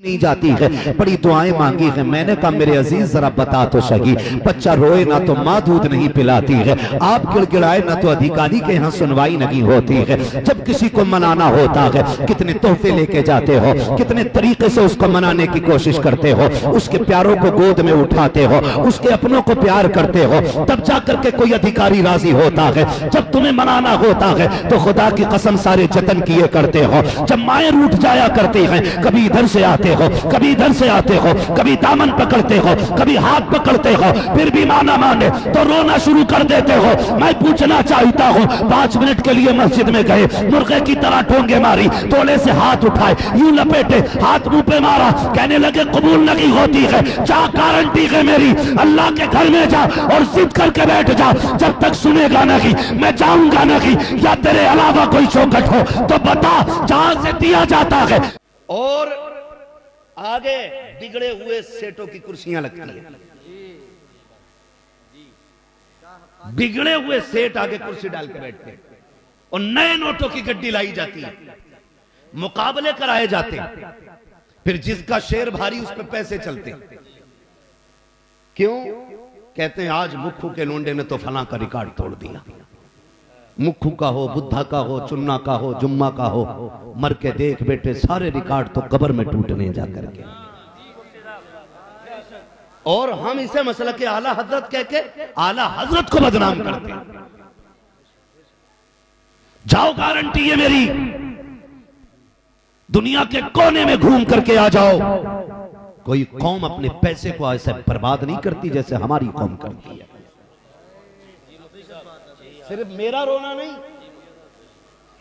नहीं जाती है, बड़ी दुआएं मांगी है। मैंने कहा मेरे अजीज जरा बता तो सही, बच्चा रोए ना तो माँ दूध नहीं पिलाती है, आप गिड़गिड़ाए ना तो अधिकारी के यहाँ सुनवाई नहीं होती है। जब किसी को मनाना होता है कितने तोहफे लेके जाते हो, कितने तरीके से उसको मनाने की कोशिश करते हो, उसके प्यारों को गोद में उठाते हो, उसके अपनों को प्यार करते हो, तब जाकर के कोई अधिकारी राजी होता है। जब तुम्हें मनाना होता है तो खुदा की कसम सारे जतन किए करते हो। जब माएं रूठ जाया करती हैं, कभी इधर से आते हो, कभी इधर से आते हो, कभी दामन पकड़ते हो, कभी हाथ पकड़ते हो, फिर भी माना माने तो रोना शुरू कर देते हो। मैं पूछना चाहता हूँ, 5 मिनट के लिए मस्जिद में गए, मुर्गे की तरह ठोंगे मारी, तोले से हाथ उठाए, यूं लपेटे, हाथ मुंह पे मारा, कहने लगे कबूल नहीं होती है, जा गारंटी है मेरी, अल्लाह के घर में जा और जिद करके बैठ जा, जब तक सुनेगा नहीं मैं जाऊंगा नहीं, या तेरे अलावा कोई चौखट हो तो बता जहां से दिया जाता है। और आगे बिगड़े हुए सेठों की कुर्सियां लगती हैं, बिगड़े हुए सेठ आगे कुर्सी डाल के बैठते हैं और नए नोटों की गड्डी लाई जाती है, मुकाबले कराए जाते हैं, फिर जिसका शेर भारी उस पर पैसे चलते हैं। क्यों? कहते हैं आज मुक्खू के लोंडे ने तो फलां का रिकॉर्ड तोड़ दिया। मुक्खू का हो, बुद्धा का हो, चुन्ना का हो, जुम्मा का हो, मर के देख बेटे सारे रिकॉर्ड तो कब्र में टूटने जा करके। और हम इसे मसला के आला हजरत कह के आला हजरत को बदनाम करते हैं। जाओ गारंटी है मेरी, दुनिया के कोने में घूम करके आ जाओ। कोई कौम अपने पैसे को ऐसे बर्बाद नहीं करती जैसे हमारी कौम करती है। सिर्फ मेरा रोना नहीं,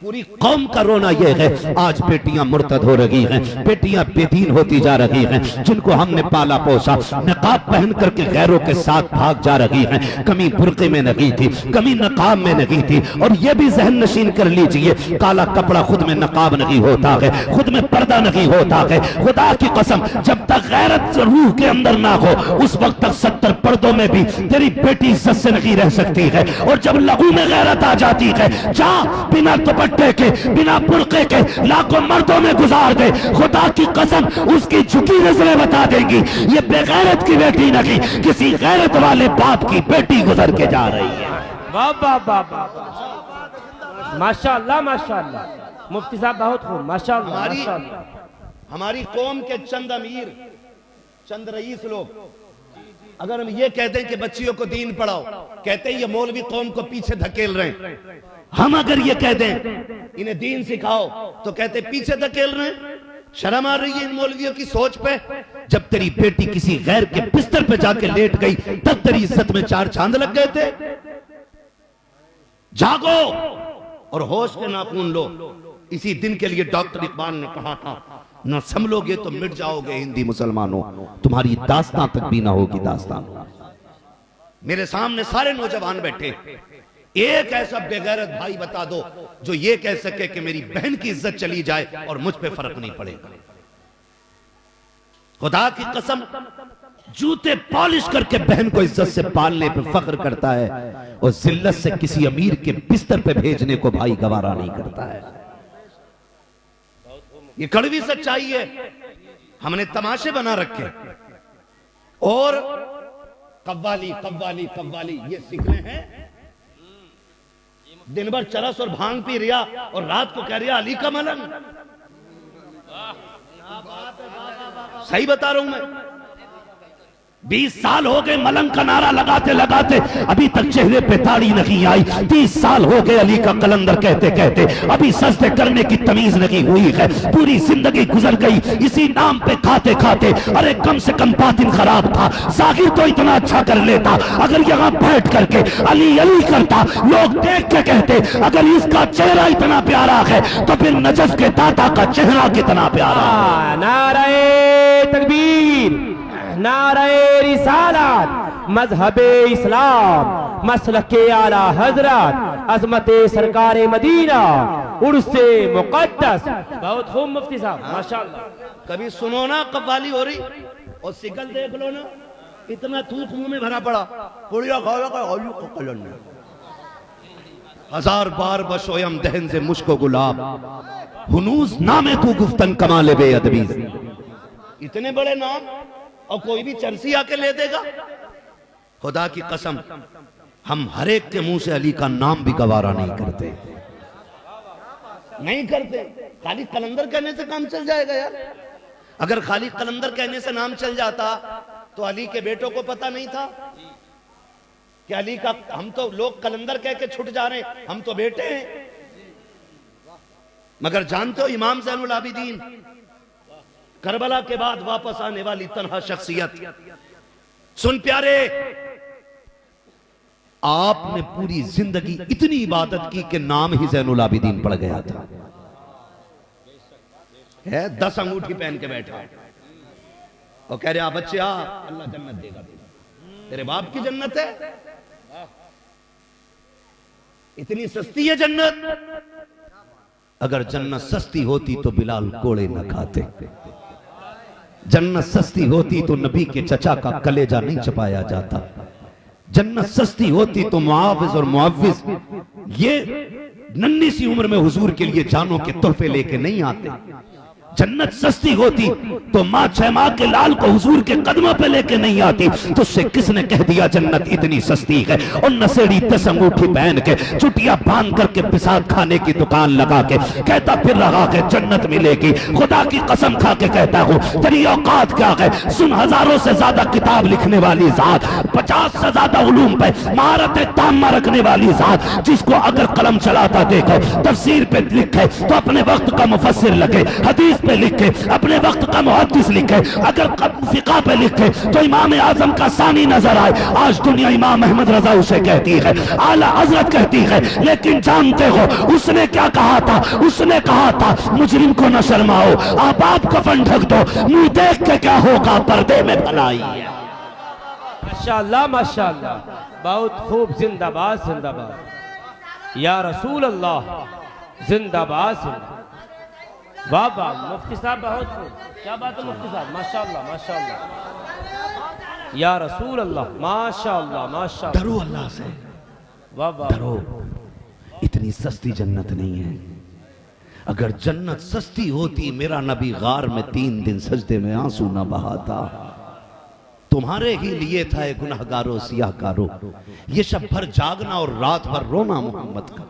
पूरी कौम का रोना यह है। आज बेटियां मुर्तद हो रही हैं, बेटियां बेदीन होती जा रही हैं, जिनको हमने पाला पोसा नकाब पहन करके गैरों के साथ भाग जा रही हैं। कमी बुर्के में नहीं थी, कमी नकाब में नहीं थी। और यह भी जहन नशीन कर लीजिए, काला कपड़ा खुद में नकाब नहीं होता है, खुद में पर्दा नहीं होता है। खुदा की कसम, जब तक गैरत रूह के अंदर ना हो उस वक्त तक 70 पर्दों में भी तेरी बेटी इज्जत से नहीं रह सकती है। और जब लहू में गैरत आ जाती है, जा बिना दुपट्टे के, बिना बुर्के के लाखों मर्दों में गुजार दे, खुदा की कसम उसकी झुकी नजरें बता देंगी ये बेगैरत की बेटी नहीं, किसी गैरत वाले बाप की बेटी गुजर के जा रही है। वाह वाह वाह वाह, माशाअल्लाह माशाअल्लाह, मुफ्ती साहब बहुत खूब, माशाअल्लाह माशाअल्लाह। हमारी कौम के चंद अमीर, चंद रईस लोग अगर हम ये कहते हैं कि बच्चियों को दीन पढ़ाओ, कहते हैं ये मौलवी कौम को पीछे धकेल रहे हैं। हम अगर ये कह दें इन्हें दीन सिखाओ तो कहते पीछे धकेल रहे हैं। शर्म आ रही है इन मौलवियों की सोच पे। जब तेरी बेटी किसी गैर के बिस्तर पे जाके लेट गई तब तेरी इज्जत में 4 चांद लग गए थे। जागो और होश के नाखून लो। इसी दिन के लिए डॉक्टर इकबाल ने कहा था, न संभलोगे तो मिट जाओगे हिंदी मुसलमानों, तुम्हारी दास्तां तक भी ना होगी दास्तां। मेरे सामने सारे नौजवान बैठे, एक ऐसा बेगैरत भाई बता दो जो ये कह सके कि मेरी बहन की इज्जत चली जाए और मुझ पे फर्क नहीं पड़ेगा। खुदा की कसम, जूते पॉलिश करके बहन को इज्जत से पालने पे फख्र करता है और जिल्लत से किसी अमीर के बिस्तर पे भेजने को भाई गवारा नहीं करता है। ये कड़वी सच्चाई है। हमने तमाशे बना रखे और कव्वाली कव्वाली कव्वाली ये सीख रहे हैं। दिन भर चरस और भांग पी रिया और रात को कह रिया अली का मलंग। सही बता रहा हूं मैं। 20 साल हो गए मलंग का नारा लगाते लगाते, अभी तक चेहरे पे दाढ़ी नहीं आई। 30 साल हो गए अली का कलंदर कहते कहते, अभी सजदे करने की तमीज नहीं हुई है। पूरी जिंदगी गुजर गई इसी नाम पे खाते खाते। अरे कम से कम बातिन खराब था, जाहिर तो इतना अच्छा कर लेता। अगर यहाँ बैठ करके अली अली करता, लोग देख के कहते अगर इसका चेहरा इतना प्यारा है तो फिर नजफ के दाता का चेहरा कितना प्यारा है। नारे तकबीर, नारे रिसालत, मजहबे इस्लाम, मसलके आला हजरत, अजमते सरकारे मदीना, उर्से मुकद्दस। बहुत खूब मुफ्ती साहब, माशाअल्लाह। कभी सुनो ना कव्वाली हो रही और सिकल देख लो ना, इतना थूक मुंह में भरा पड़ा, पुड़िया खाओ का कलन में 1000 बार बशोयम दहन से मुश्को गुलाब, हुनूस नामे तू गुफ्तन कमाले बे अदबी। इतने बड़े नाम और कोई भी चर्सी आके ले देगा। खुदा की कसम हम हर एक के मुंह से अली का नाम भी गवारा नहीं करते, नहीं करते। खाली कलंदर कहने से काम चल जाएगा यार? अगर खाली कलंदर कहने से नाम चल जाता तो अली के बेटों को पता नहीं था कि अली का, हम तो लोग कलंदर कह के छुट जा रहे हैं, हम तो बेटे हैं। मगर जानते हो इमाम ज़ैनुल आबिदीन करबला के बाद वापस आने वाली तन्हा शख्सियत। सुन प्यारे, आपने पूरी जिंदगी इतनी इबादत की कि नाम ही ज़ैनुल आबिदीन पड़ गया था। है 10 अंगूठी पहन के बैठा और कह रहे बच्चे आ, अल्लाह जन्नत देगा, तेरे बाप की जन्नत है। इतनी सस्ती है जन्नत। अगर जन्नत सस्ती होती तो बिलाल कोड़े न खाते। जन्नत सस्ती होती तो नबी के चचा का कलेजा नहीं छपाया जाता। जन्नत सस्ती होती तो मुआविज और मुआविज ये नन्ही सी उम्र में हुजूर के लिए जानों के तोहफे लेके नहीं आते। जन्नत सस्ती होती तो माँ 6 माह के लाल को हुजूर के कदमों पे लेके नहीं आती। तुझसे किसने कह दिया जन्नत इतनी सस्ती है? और नशेड़ी 10 अंगूठी पहन के चुटिया बांध करके पिसाब खाने की दुकान लगा के कहता फिर रहा कि जन्नत मिलेगी। खुदा की कसम खा के कहता हूँ तेरी औकात क्या है? सुन, हजारों से ज्यादा किताब लिखने वाली जात, 50 से ज्यादा उलूम पे महारत तामा रखने वाली जात, जिसको अगर कलम चलाता देखो तफसीर पे लिखे तो अपने वक्त का मुफस्सिर लगे, हदीस पे लिखे अपने वक्त का मुहद्दिस लिखे, अगर फिका पे लिखे तो इमाम आजम का सानी नजर आए। आज दुनिया इमाम अहमद रजा उसे कहती है, आला हजरत कहती है, लेकिन जानते हो उसने क्या कहा था? उसने कहा था मुजरिम को न शर्माओ, आप कफन ढक दो, मुंह देख के क्या होगा पर्दे में भलाई। माशाअल्लाह माशाअल्लाह, बहुत खूब। जिंदाबाद जिंदाबाद या रसूल अल्लाह, जिंदाबाद जिंदाबाद। वाह वाह मुफ्ती साहब, बहुत खूब, क्या बात है मुफ्ती साहब, माशाअल्लाह माशाअल्लाह या रसूल अल्लाह, माशाअल्लाह माशाअल्लाह। डरो अल्लाह से, वाह वाह। डरो, इतनी सस्ती जन्नत नहीं है। अगर जन्नत सस्ती होती मेरा नबी गार में 3 दिन सजदे में आंसू ना बहाता। तुम्हारे ही लिए था गुनाहगारों सियाहकारों, ये शब भर जागना और रात भर रोना मोहम्मद का।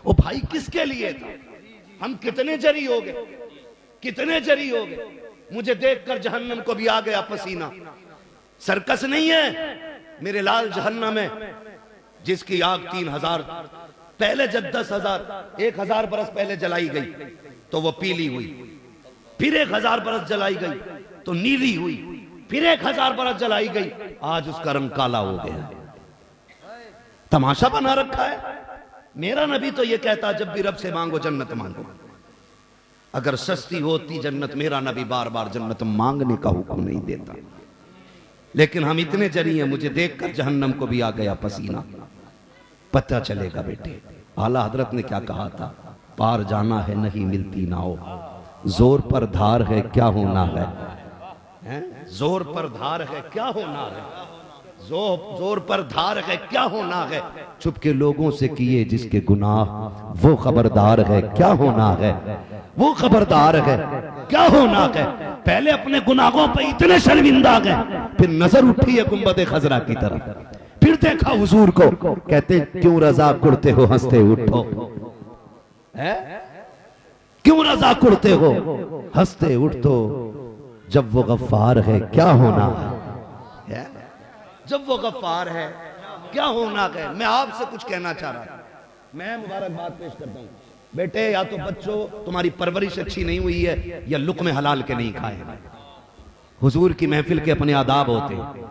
ओ भाई किसके लिए था? हम कितने जरी हो गए, कितने जरी हो गए। मुझे देखकर जहन्नम को भी आ गया पसीना। सर्कस नहीं है मेरे लाल जहन्नम में, जिसकी आग 3000 पहले जब 10,000 1000 बरस पहले जलाई गई तो वो पीली हुई, फिर 1000 बरस जलाई गई तो नीली हुई, फिर 1000 बरस जलाई गई, आज उसका रंग काला हो गया। तमाशा बना रखा है। मेरा नबी तो ये कहता जब भी रब से मांगो जन्नत मांगो। अगर सस्ती होती जन्नत मेरा नबी बार बार जन्नत मांगने का हुक्म नहीं देता। लेकिन हम इतने जरी हैं, मुझे देखकर जहन्नम को भी आ गया पसीना। पता चलेगा बेटे, आला हजरत ने क्या कहा था? पार जाना है नहीं मिलती नाओ, जोर पर धार है क्या होना है? जोर पर धार है क्या होना है? जोर पर धार है क्या होना है? चुपके लोगों से किए जिसके गुनाह, वो खबरदार है क्या होना है? वो खबरदार है क्या होना है? पहले अपने गुनाहों पे इतने शर्मिंदा गए, फिर नजर उठी है गुंबद खजरा की तरफ, फिर देखा हुजूर को, कहते क्यों रजा कुड़ते हो हंसते उठो, है क्यों रजा कुड़ते हो हंसते उठो, जब वो गफ्फार है क्या होना है? जब वो गफ्फार है क्या होना है? मैं आपसे कुछ कहना चाह रहा था। मैं मुबारकबाद पेश करता हूँ बेटे, या तो बच्चों तुम्हारी परवरिश अच्छी नहीं हुई है या लुक़्मे हलाल के नहीं खाए। हुजूर की महफिल के अपने आदाब होते हैं,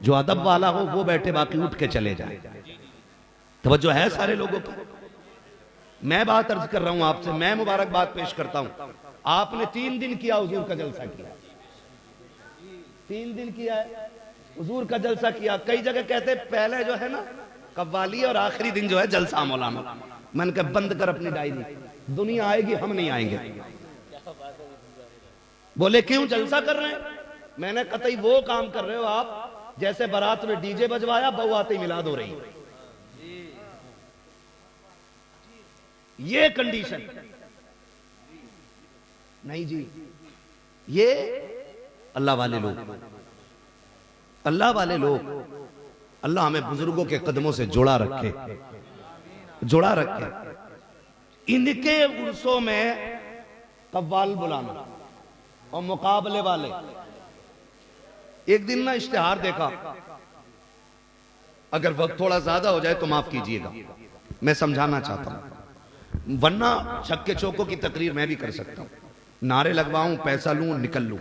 जो अदब वाला हो वो बैठे, बाकी उठ के चले जाए। तवज्जो है सारे लोगों पर? मैं बात अर्ज कर रहा हूं आपसे, मैं मुबारकबाद पेश करता हूं। आपने 3 दिन किया हुजूर का जलसा किया, 3 दिन किया है हुजूर का जलसा किया। कई जगह कहते पहले जो है ना कव्वाली और आखिरी दिन जो है जलसा मौलाना। मैंने कहा बंद कर अपनी डायरी, दुनिया आएगी हम नहीं आएंगे। बोले क्यों जलसा कर रहे हैं? मैंने कतई वो काम कर रहे हो आप जैसे बारात में डीजे बजवाया, बहू आते ही मिलाद हो रही, ये कंडीशन नहीं जी। ये अल्लाह वाले लोग, अल्लाह वाले लोग, अल्लाह हमें बुजुर्गों के कदमों से जुड़ा रखे, जुड़ा रखे। इनके उर्सों में कव्वाल बुलाना और मुकाबले वाले। एक दिन ना इश्तिहार देखा, अगर वक्त थोड़ा ज्यादा हो जाए तो माफ कीजिएगा, मैं समझाना चाहता हूं, वरना छक्के चौकों की तकरीर मैं भी कर सकता हूं, नारे लगवाऊं, पैसा लूं, निकल लूं।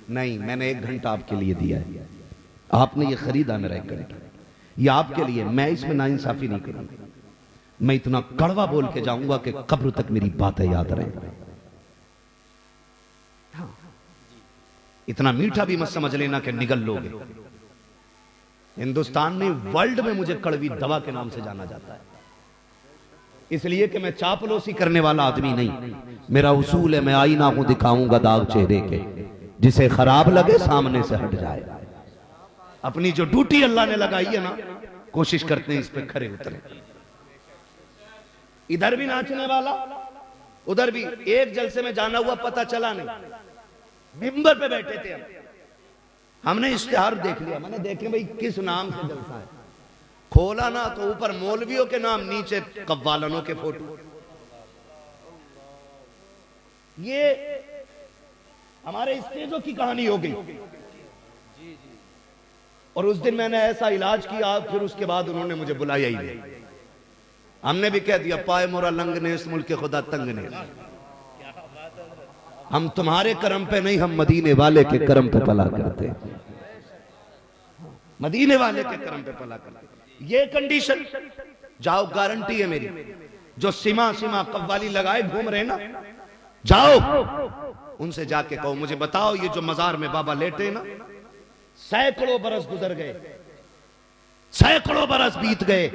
नहीं, मैंने 1 घंटा आपके लिए दिया है, आपने ये खरीदा मेरा 1 घंटा, ये आपके लिए, मैं इसमें नाइंसाफी नहीं करूंगा। मैं इतना कड़वा बोल के जाऊंगा कि कब्र तक मेरी बातें याद रहें। इतना मीठा भी मत समझ लेना कि निगल लोगे। हिंदुस्तान में, वर्ल्ड में मुझे कड़वी दवा के नाम से जाना जाता है, इसलिए कि मैं चापलूसी करने वाला आदमी नहीं। मेरा उसूल है, मैं आईना को दिखाऊंगा दाग चेहरे के, जिसे खराब लगे सामने से हट जाए। अपनी जो ड्यूटी अल्लाह ने लगाई है ना, कोशिश करते हैं इस पे खरे उतरे। इधर भी नाचने वाला, उधर भी। एक जलसे में जाना हुआ पता चला नहीं, मिंबर पे बैठे थे हमने इश्तिहार देख लिया, मैंने देखे भाई किस नाम से जलसा है, खोला ना तो ऊपर मौलवियों के नाम, नीचे कव्वालनों के फोटो। ये हमारे स्टेजों की कहानी हो गई। और उस दिन मैंने ऐसा इलाज किया, फिर उसके बाद उन्होंने मुझे बुलाया ही नहीं। हमने भी कह दिया, पाए मोरा लंग ने इस मुल्क के खुदा तंग ने। हम तुम्हारे करम पे नहीं, हम मदीने वाले के करम पे पला करते, मदीने वाले के करम पे पला करते। ये कंडीशन, जाओ, गारंटी है मेरी, जो सीमा कव्वाली लगाए घूम रहे ना, जाओ उनसे जाके कहो, मुझे बताओ ये जो मजार में बाबा लेटे ना, सैकड़ों बरस गुजर गए, सैकड़ों बरस बीत गए,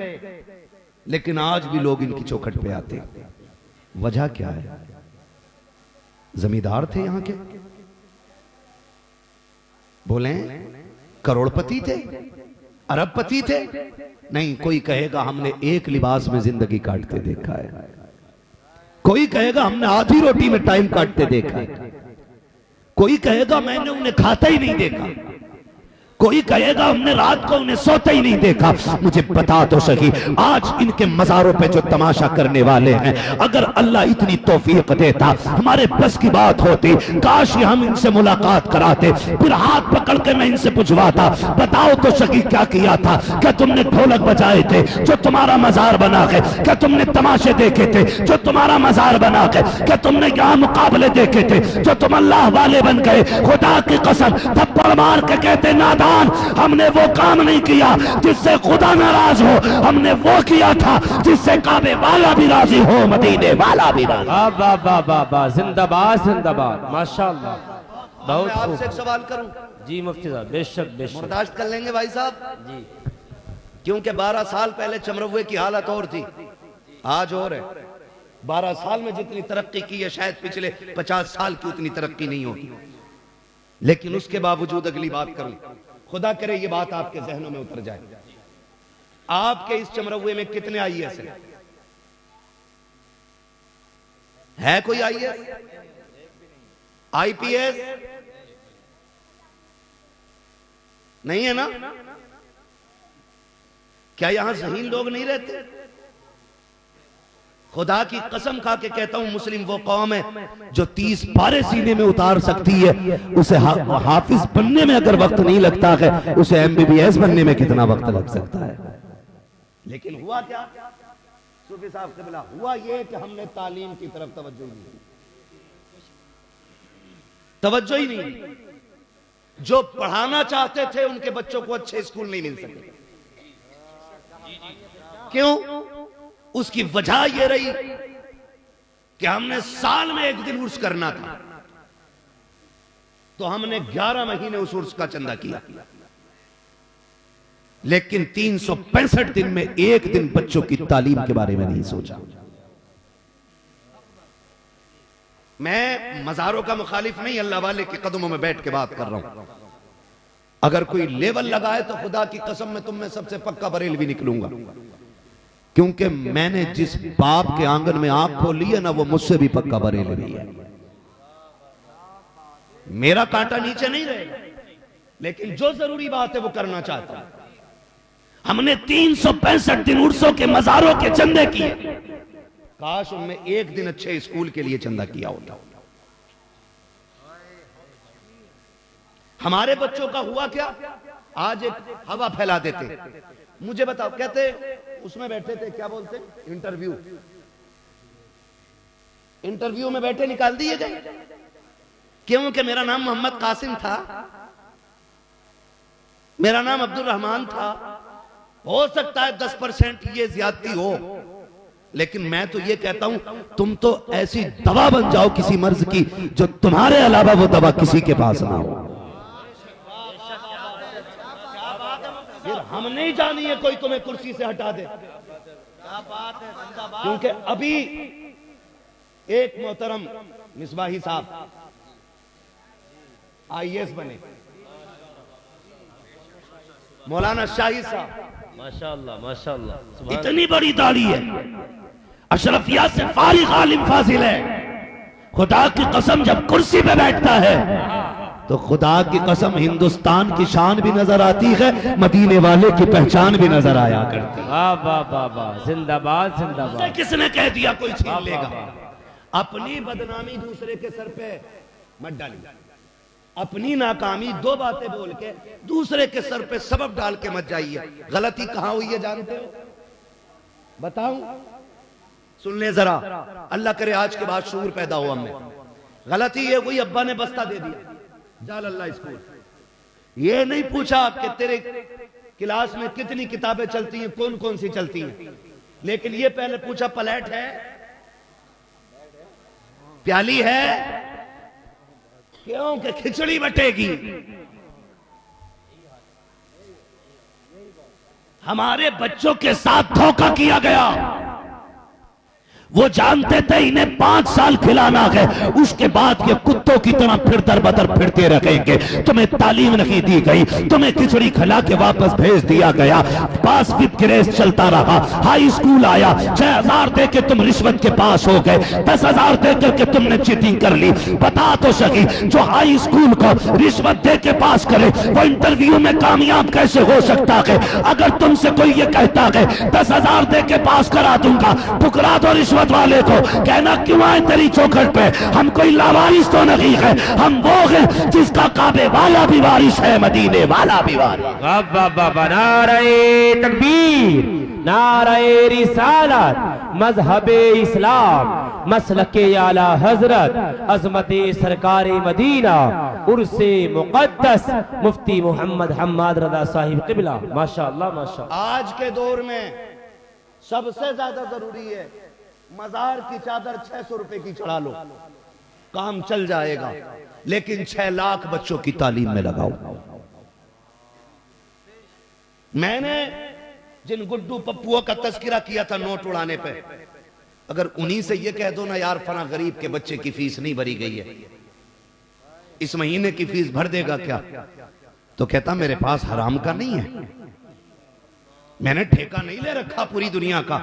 लेकिन आज भी लोग इनकी चौखट पे आते। वजह क्या है? जमींदार थे यहां के, बोले करोड़पति थे, अरबपति थे? नहीं, कोई कहेगा हमने एक लिबास में जिंदगी काटते देखा है, कोई कहेगा हमने आधी रोटी में टाइम काटते देखा है, कोई कहेगा मैंने उन्हें खाता ही नहीं देखा, कोई कहेगा हमने रात को उन्हें सोते ही नहीं देखा। मुझे बता तो सही, आज इनके मजारों पे जो तमाशा करने वाले हैं, अगर अल्लाह इतनी तौफीक देता, हमारे बस की बात होती, काश हम इनसे मुलाकात कराते, फिर हाथ पकड़ के मैं इनसे पूछवाता, बताओ तो सही क्या किया था? क्या तुमने ढोलक बजाए थे जो तुम्हारा मजार बना के? क्या तुमने तमाशे देखे थे जो तुम्हारा मजार बना के? क्या तुमने यहाँ मुकाबले देखे थे जो तुम अल्लाह वाले बन गए? खुदा की कसम, थप्पड़ मार के कहते नादान, हमने वो काम नहीं किया जिससे खुदा नाराज हो, हमने वो किया था जिससे काबे वाला भी राजी हो, मदीने वाला भी राजी। वाह वाह वाह वाह, जिंदाबाद जिंदाबाद, माशाअल्लाह। बहुत मैं आपसे एक सवाल करूं? जी मुफ्ती साहब, बेशक बेशक। बर्दाश्त कर लेंगे भाई साहब जी? क्योंकि 12 साल पहले चमरवे की हालत और थी, आज और है। 12 साल में जितनी तरक्की की है, शायद पिछले 50 साल की उतनी तरक्की नहीं होगी। लेकिन उसके बावजूद अगली बात करूं, खुदा करे ये बात आपके जहनों में उतर जाए, आपके इस चमरवे में कितने आईएएस हैं? है कोई आईएएस, आईपीएस? नहीं है ना? क्या यहां ज़हीन लोग नहीं रहते? खुदा की कसम खा के कहता हूं, मुस्लिम वो कौम है जो 30 पारे सीने में उतार सकती है। उसे हाफिज बनने में अगर वक्त नहीं लगता है, उसे एमबीबीएस बनने में कितना वक्त लग सकता है। लेकिन हुआ क्या सूफी साहब क़िबला? हुआ ये कि हमने तालीम की तरफ तवज्जो ही नहीं। जो पढ़ाना चाहते थे उनके बच्चों को अच्छे स्कूल नहीं मिल सके। क्यों? उसकी वजह यह रही कि हमने साल में एक दिन उर्स करना था, तो हमने 11 महीने उस उर्स का चंदा किया, लेकिन 365 दिन में एक दिन बच्चों की तालीम के बारे में नहीं सोचा। मैं मजारों का मुखालिफ नहीं, अल्लाह वाले के कदमों में बैठ के बात कर रहा हूं। अगर कोई लेवल लगाए तो खुदा की कसम में तुम में सबसे पक्का बरेल भी निकलूंगा, क्योंकि मैंने जिस बाप के आंगन में आंख खोली है ना, वो मुझसे भी पक्का बरेलवी है। मेरा कांटा नीचे नहीं रहेगा। लेकिन जो जरूरी बात है वो करना चाहता हूं। हमने 365 दिन उर्सों के मजारों के चंदे किए, काश उनमें एक दिन अच्छे स्कूल के लिए चंदा किया होता। हमारे बच्चों का हुआ क्या, आज एक हवा फैला देते। मुझे बताओ, कहते उसमें बैठे थे, क्या बोलते, इंटरव्यू में बैठे, निकाल दिए गए। क्योंकि मेरा नाम मोहम्मद कासिम था, मेरा नाम अब्दुल रहमान था। हो सकता है 10% ये ज्यादती हो, लेकिन मैं तो ये कहता हूं तुम तो ऐसी दवा बन जाओ किसी मर्ज की जो तुम्हारे अलावा वो दवा किसी के पास ना हो। फिर हम नहीं जानिए कोई तुम्हें कुर्सी से हटा दे। क्या बात है, क्योंकि अभी एक मोहतरम मिसबाही साहब IAS बने, मौलाना शाहिद साहब, माशाअल्लाह माशाअल्लाह, इतनी बड़ी दाढ़ी है, अशरफिया से फारिग आलिम फाजिल है। खुदा की कसम जब कुर्सी पे बैठता है तो खुदा की कसम हिंदुस्तान की शान भी नजर आती है, मदीने वाले की पहचान भी नजर आया करती है। वाह वाह वाह वाह, जिंदाबाद जिंदाबाद। किसने कह दिया कोई छीन लेगा? अपनी बदनामी दूसरे के सर पे मत डालिए, अपनी नाकामी दो बातें बोल के दूसरे के सर पे सबब डाल के मत जाइए। गलती कहां हुई है जानते हो? बताऊं? सुन ले जरा, अल्लाह करे आज के बाद शूर पैदा हो हमें। गलती ये हुई, अब्बा ने बस्ता दे दिया, जाल अल्लाह स्कूल। ये नहीं पूछा कि तेरे क्लास में कितनी किताबें चलती हैं, कौन कौन सी चलती हैं, लेकिन ये पहले पूछा प्लेट है, प्याली है, क्यों कि खिचड़ी बटेगी। हमारे बच्चों के साथ धोखा किया गया। वो जानते थे इन्हें 5 साल खिलाना है, उसके बाद ये कुत्तों की तरह फिर दर बदर फिरते रहेंगे। तुम्हें तालीम नहीं दी गई, तुम्हें खिचड़ी खिला के वापस भेज दिया गया। पास विद ग्रेस चलता रहा, हाई स्कूल आया, 6000 दे के तुम रिश्वत के पास हो गए, 10,000 दे करके तुमने चीटिंग कर ली। बता तो सही, जो हाई स्कूल को रिश्वत दे के पास करे वो इंटरव्यू में कामयाब कैसे हो सकता है? अगर तुमसे कोई ये कहता है 10,000 दे के पास करा दूंगा, ठुकरा दो रिश्वत वाले को। कहना क्यों आए तेरी चौखट पे? हम कोई लावारिस तो नहीं है, हम वो हैं जिसका काबे वाला भी वारिस है, मदीने वाला भी वारिस। नारे तकबीर, नारे रिसालत, मजहबे इस्लाम, मसलके आला हजरत, अजमते सरकारे मदीना, उर्से मुकद्दस मुफ्ती मोहम्मद हम्माद रजा साहिब किबला। माशाअल्लाह माशाअल्लाह। आज के दौर में सबसे ज्यादा जरूरी है मजार की चादर 600 रुपए की चढ़ा लो, काम चल जाएगा, लेकिन 6 लाख बच्चों की तालीम में लगाओ। मैंने जिन गुड्डू पप्पुओं का तस्करा किया था नोट उड़ाने पे, अगर उन्हीं से ये कह दो ना यार फला गरीब के बच्चे की फीस नहीं भरी गई है, इस महीने की फीस भर देगा क्या? तो कहता मेरे पास हराम का नहीं है, मैंने ठेका नहीं ले रखा पूरी दुनिया का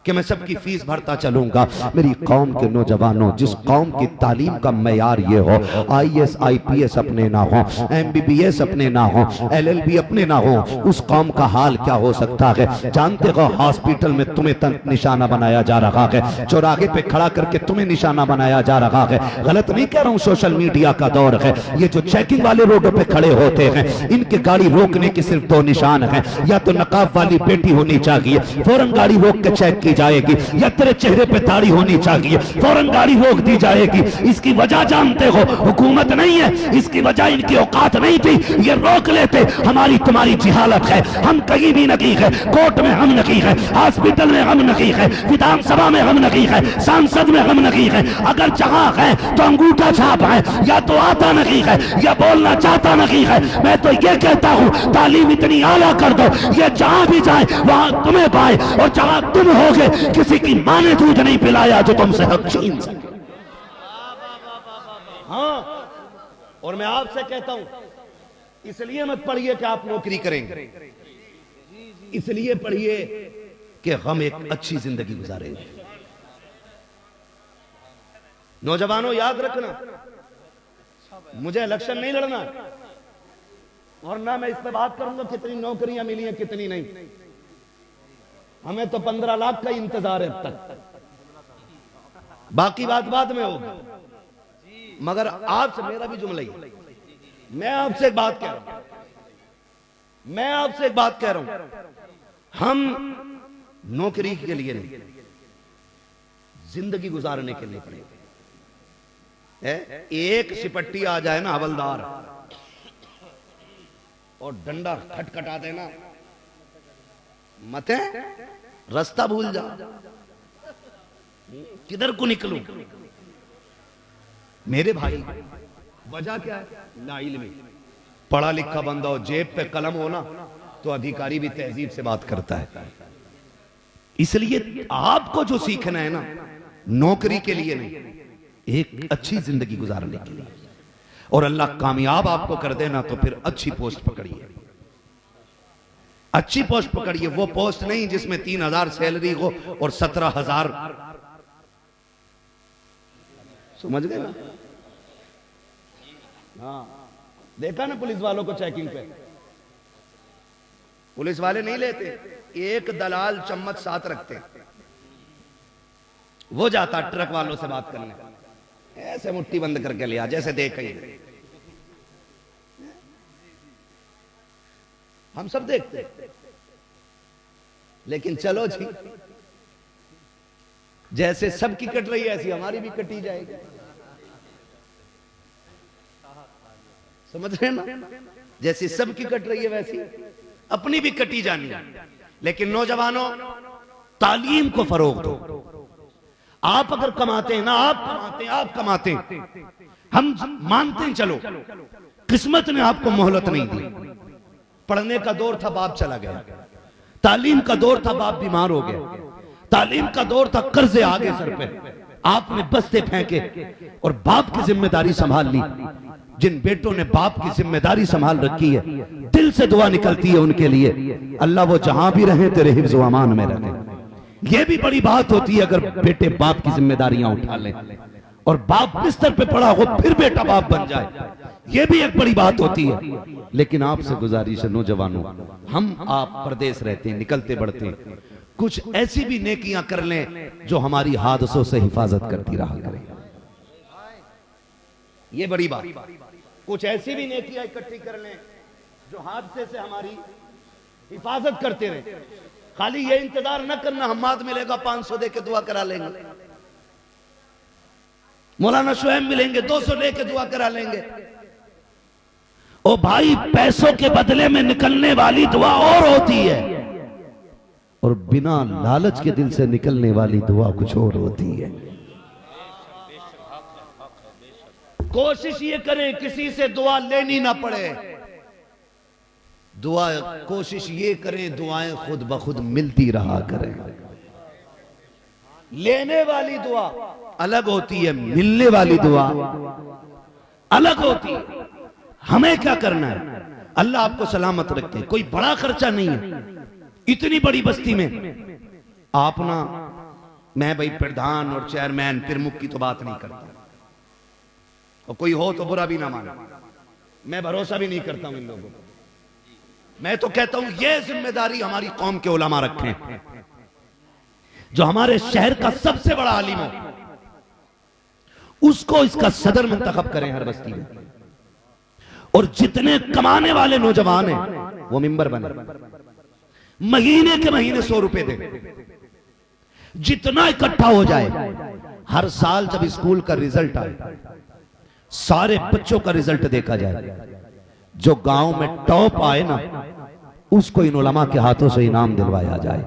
कि मैं सबकी फीस भरता चलूंगा। मेरी कौम के नौजवानों, जिस कौम की तालीम का मैयार ये हो, IAS IPS अपने ना हो, MBBS अपने ना हो, LLB अपने ना हो, उस कौम का हाल क्या हो सकता है? जानते हो हॉस्पिटल में तुम्हें निशाना बनाया जा रहा है, चौराहे पे खड़ा करके तुम्हें निशाना बनाया जा रहा है। गलत नहीं कह रहा हूं, सोशल मीडिया का दौर है। ये जो चेकिंग वाले रोडों पे खड़े होते हैं, इनके गाड़ी रोकने के सिर्फ 2 निशान है, या तो नकाब वाली बेटी होनी चाहिए, फौरन गाड़ी रोक के चेक जाएगी, या तेरे चेहरे पे दाढ़ी होनी चाहिए, फौरन गाड़ी रोक दी जाएगी। इसकी वजह जानते हो? हुकूमत नहीं है, इसकी वजह इनकी औकात नहीं थी, ये रोक लेते। हमारी तुम्हारी जिहालत है, हम कहीं भी नहीं है, कोर्ट में हम नहीं है, हॉस्पिटल में हम नहीं है, विधानसभा में हम नहीं है, सांसद में हम नहीं है। अगर जहां है तो अंगूठा छाप है, या तो आता नहीं है या बोलना चाहता नहीं है। मैं तो ये कहता हूं तालीम इतनी आला कर दो, ये जहां भी जाए वहां तुम्हें पाए, और जहां तुम होगे किसी की मां ने दूध नहीं पिलाया जो तुमसे हक छीन सके। हाँ, और मैं आपसे कहता हूं इसलिए मत पढ़िए कि आप नौकरी करेंगे, इसलिए पढ़िए कि हम एक अच्छी जिंदगी गुजारेंगे। नौजवानों याद रखना, मुझे इलेक्शन नहीं लड़ना, और ना मैं इस पे बात करूंगा कितनी नौकरियां मिली हैं कितनी नहीं। हमें तो 15 लाख का इंतजार है अब तक, बाकी बात बाद में होगी। मगर आपसे मेरा भी जुमला ही, मैं आपसे एक बात कह रहा हूं, मैं आपसे एक बात कह रहा हूं, हम नौकरी के लिए नहीं, जिंदगी गुजारने के लिए पड़ेगा। एक सिपट्टी आ जाए ना हवलदार और डंडा खटखटा देना, मत रास्ता भूल जा, किधर को निकलूं। मेरे भाई वजह क्या है? नाइल में पढ़ा लिखा बंदा हो, जेब पे कलम हो ना, तो अधिकारी भी तहजीब से बात करता है। इसलिए आपको जो सीखना है ना, नौकरी के लिए नहीं, एक अच्छी जिंदगी गुजारने के लिए। और अल्लाह कामयाब आपको कर देना तो फिर अच्छी पोस्ट पकड़िए, अच्छी पोस्ट पकड़िए। वो पोस्ट नहीं जिसमें 3000 सैलरी हो और 17,000, समझ गए ना? हाँ, देखा ना पुलिस वालों को चेकिंग पे, पुलिस वाले नहीं लेते, एक दलाल चम्मच साथ रखते, वो जाता ट्रक वालों से बात करने, ऐसे मुट्ठी बंद करके लिया जैसे देख ही। हम सब देखते, लेकिन चलो जी, जैसे सबकी कट रही है ऐसी हमारी भी कटी जाएगी, समझ रहे हैं ना? जैसी सबकी कट रही है वैसी अपनी भी कटी जानी है। लेकिन नौजवानों, तालीम को फरोग दो। आप अगर कमाते हैं ना, आप कमाते हैं, हम मानते हैं, चलो किस्मत ने आपको मोहलत नहीं दी। पढ़ने का दौर था, बाप चला गया, तालीम का दौर था, बाप बीमार हो गया, तालीम का दौर था, कर्जे आ गए सर पे, आपने बस्ते फेंके और बाप की जिम्मेदारी संभाल ली। जिन बेटों ने बाप की जिम्मेदारी संभाल रखी है, दिल से दुआ निकलती है उनके लिए, अल्लाह वो जहां भी रहे तेरे हिफ्ज़ व अमान में रहे। ये भी बड़ी बात होती है अगर बेटे बाप की जिम्मेदारियां उठा लें, और बाप बिस्तर पे पड़ा हो फिर बेटा बाप बन जाए, ये भी एक बड़ी बात होती है। लेकिन आपसे गुजारिश है नौजवानों, हम आप परदेश रहते हैं, निकलते बढ़ते हैं, कुछ ऐसी भी नेकियां कर लें जो हमारी हादसों से हिफाजत करती रहा करें। ये बड़ी बात, कुछ ऐसी भी नेकियां इकट्ठी कर लें जो हादसे से हमारी हिफाजत करते रहे। खाली ये इंतजार न करना हम्माद मिलेगा 500 दे के दुआ करा लेंगे, मौलाना शुएब मिलेंगे 200 दे के दुआ करा लेंगे। ओ भाई, पैसों के बदले में निकलने वाली दुआ और होती है, और बिना लालच के दिल से निकलने वाली दुआ कुछ और होती है। कोशिश ये करें किसी से दुआ लेनी ना पड़े, दुआ कोशिश ये करें दुआएं खुद ब खुद मिलती रहा करें। लेने वाली दुआ अलग होती है, मिलने वाली दुआ अलग होती है। हमें क्या करना है? अल्लाह आपको सलामत रखे, कोई बड़ा खर्चा नहीं है। इतनी बड़ी बस्ती में आप ना, मैं भाई प्रधान और चेयरमैन प्रमुख की तो बात नहीं करता, और कोई हो तो बुरा भी ना माने, मैं भरोसा भी नहीं करता हूं इन लोगों को। मैं तो कहता हूं ये जिम्मेदारी हमारी कौम के उलमा रखें, जो हमारे शहर का सबसे बड़ा आलिम हो उसको इसका सदर मुंतखब करें हर बस्ती में, और जितने कमाने वाले नौजवान हैं वो मिंबर बने, महीने के महीने 100 रुपए दे, जितना इकट्ठा हो जाए, हर साल जब स्कूल का रिजल्ट आए, सारे बच्चों का रिजल्ट देखा जाए, जो गांव में टॉप आए ना उसको इन उलमा के हाथों से इनाम दिलवाया जाए,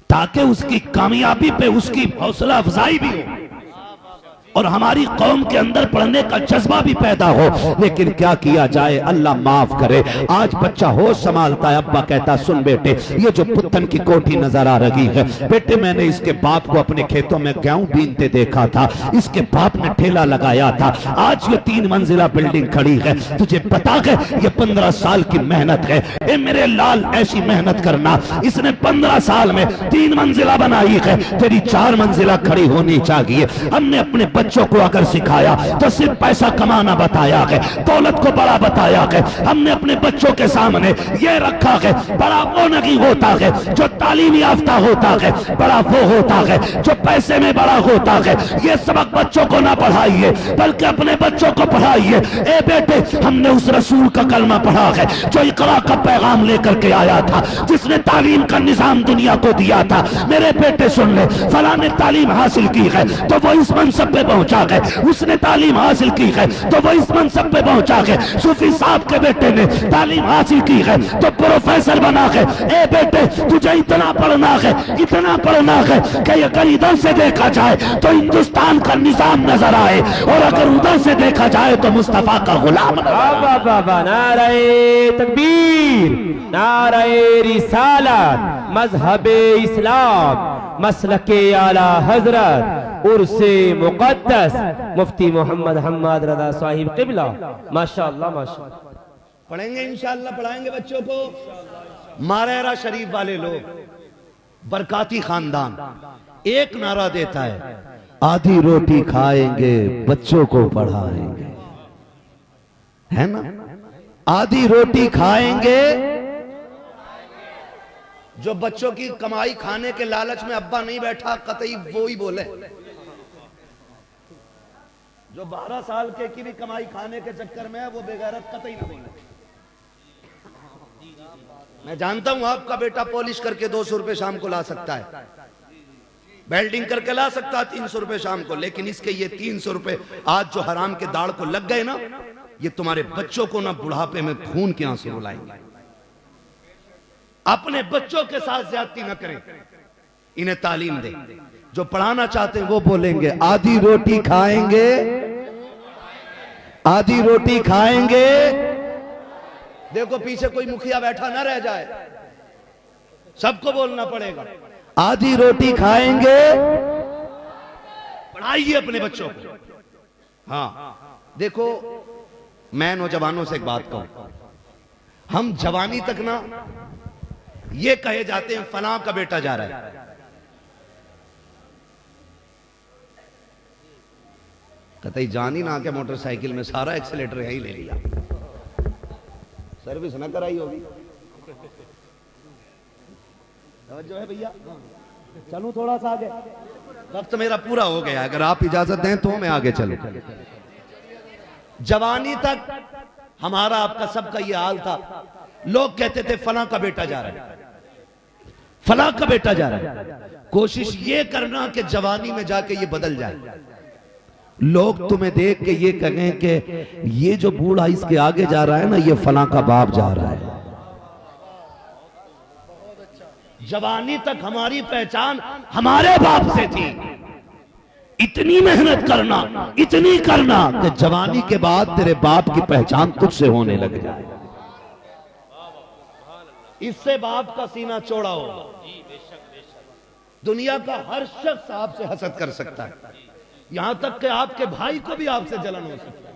ताकि उसकी कामयाबी पे उसकी हौसला अफजाई भी हो और हमारी कौम के अंदर पढ़ने का जज्बा भी पैदा हो। लेकिन क्या किया जाए, अल्लाह माफ करे, आज बच्चा होश संभालता है, अब्बा कहता सुन बेटे, ये जो पुत्तन की कोठी नजर आ रही है, बेटे मैंने इसके बाप को अपने खेतों में गेहूं बीनते देखा था, इसके बाप ने ठेला लगाया था, आज ये 3 मंजिला बिल्डिंग खड़ी है, तुझे पता है ये 15 साल की मेहनत है। ए मेरे लाल, ऐसी मेहनत करना, इसने 15 साल में 3 मंजिला बनाई है, तेरी 4 मंजिला खड़ी होनी चाहिए। हमने अपने बच्चों को अगर सिखाया तो सिर्फ पैसा कमाना बताया है, दौलत को बड़ा बताया है। हमने अपने बच्चों के सामने ये रखा है, बड़ा वो नहीं होता है जो तालीम याफ्ता होता है, बड़ा वो होता है जो पैसे में बड़ा होता है। ये सबक बच्चों को ना पढ़ाइए, बल्कि अपने बच्चों को पढ़ाइए। ए बेटे, हमने उस रसूल का कलमा पढ़ा है जो इकरा का पैगाम लेकर के आया था, जिसने तालीम का निजाम दुनिया को दिया था। मेरे बेटे सुन ले, फला ने तालीम हासिल की है तो वो इस मनसब पे पहुंचा है, उसने तालीम हासिल की है तो वो इस मनसब पे पहुंचा है। सूफी साहब के बेटे ने तालीम हासिल की है तो प्रोफेसर बना है। ए बेटे, तुझे इतना पढ़ना है कि अगर इधर से देखा जाए तो हिंदुस्तान का निजाम नजर आए, और अगर उधर से देखा जाए तो मुस्तफा का गुलाम। नारे तकबीर, नारे रिसालत, मजहबे इस्लाम, मसलके आला हजरत, उर्से मुकद्दस, मुफ्ती मोहम्मद हम्मद रजा साहिब क़िबला। माशाअल्लाह माशाअल्लाह। पढ़ेंगे इंशाअल्लाह, पढ़ाएंगे बच्चों को। मारेरा शरीफ वाले लोग, बरकाती खानदान, एक नारा देता है, आधी रोटी खाएंगे बच्चों को पढ़ाएंगे, है ना? आधी रोटी खाएंगे। जो बच्चों की कमाई खाने के लालच में अब्बा नहीं बैठा, कतई वो ही बोले। जो 12 साल के की भी कमाई खाने के चक्कर में है, वो बेगैरत कतई ना बोले। मैं जानता हूं आपका बेटा पॉलिश करके 200 रुपए शाम को ला सकता है, बेल्डिंग करके ला सकता है 300 रुपए शाम को, लेकिन इसके ये 300 रुपए आज जो हराम के दाढ़ को लग गए ना, ये तुम्हारे बच्चों को ना बुढ़ापे में खून के आंसू रुलाएंगे। अपने बच्चों के साथ ज्यादती न करें, इन्हें तालीम दें। जो पढ़ाना चाहते हैं वो बोलेंगे, आधी रोटी खाएंगे, आधी रोटी खाएंगे। देखो पीछे कोई मुखिया बैठा ना रह जाए, सबको बोलना पड़ेगा, आधी रोटी खाएंगे। पढ़ाइए अपने बच्चों को। हाँ देखो, मैं नौजवानों से एक बात कहूं, हम जवानी तक ना ये कहे जाते हैं फलां का बेटा जा रहा है, कतई जान ही ना के मोटरसाइकिल में सारा एक्सीलेटर यही ले लिया, सर्विस ना कराई होगी। जो है भैया, चलूं थोड़ा सा आगे, वक्त मेरा पूरा हो गया, अगर आप इजाजत दें तो मैं आगे चलूं। जवानी तक हमारा आपका सबका ये हाल था, लोग कहते थे फलां का बेटा जा रहा है, फलां का बेटा जा रहा है। कोशिश ये करना कि जवानी में जाके ये बदल जाए, लोग तुम्हें देख के ये कहें कि ये जो बूढ़ा इसके आगे जा रहा है ना, ये फलां का बाप जा रहा है। जवानी तक हमारी पहचान हमारे बाप से थी। इतनी मेहनत करना, इतनी करना कि जवानी के बाद तेरे बाप की पहचान तुझसे होने लग जाए। इससे बाप का सीना चौड़ा होगा। दुनिया का हर शख्स आपसे हसद कर सकता है, यहां तक कि आपके भाई को भी आपसे जलन हो सकता है,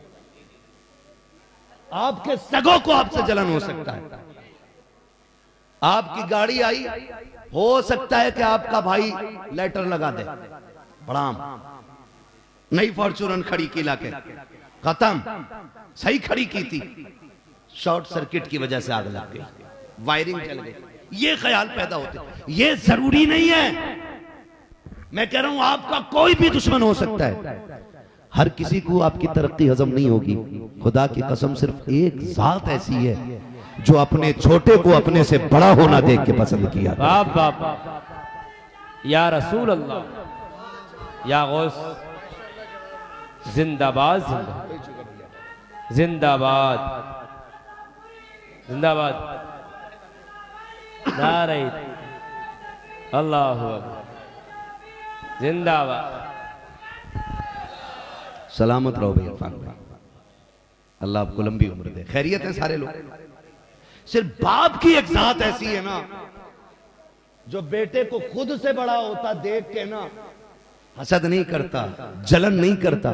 आपके सगों को आपसे जलन हो सकता है। आपकी गाड़ी आई, हो सकता है कि आपका भाई लेटर लगा दे, प्रणाम, नई फॉर्च्यूनर खड़ी की लाके, खत्म, सही खड़ी की थी, शॉर्ट सर्किट की वजह से आग लग गई, वायरिंग जल गई। ये ख्याल पैदा होते। ये जरूरी नहीं है, मैं कह रहा हूं आपका कोई भी दुश्मन हो सकता है, हर किसी को आपकी तरक्की हजम नहीं होगी। खुदा की कसम, सिर्फ एक जात ऐसी है जो अपने छोटे को अपने से बड़ा होना देख के पसंद किया। बाप बाप, या रसूल अल्लाह, या गौस, जिंदाबाद जिंदाबाद जिंदाबाद जिंदाबाद, नारे अल्लाहु अकबर, जिंदाबाद। सलामत रहो भैया, अल्लाह आपको लंबी उम्र दे। खैरियत है सारे लोग, सिर्फ बाप की एक जात ऐसी है ना, जो बेटे को खुद से बड़ा होता देख के ना हसद नहीं करता, जलन नहीं करता,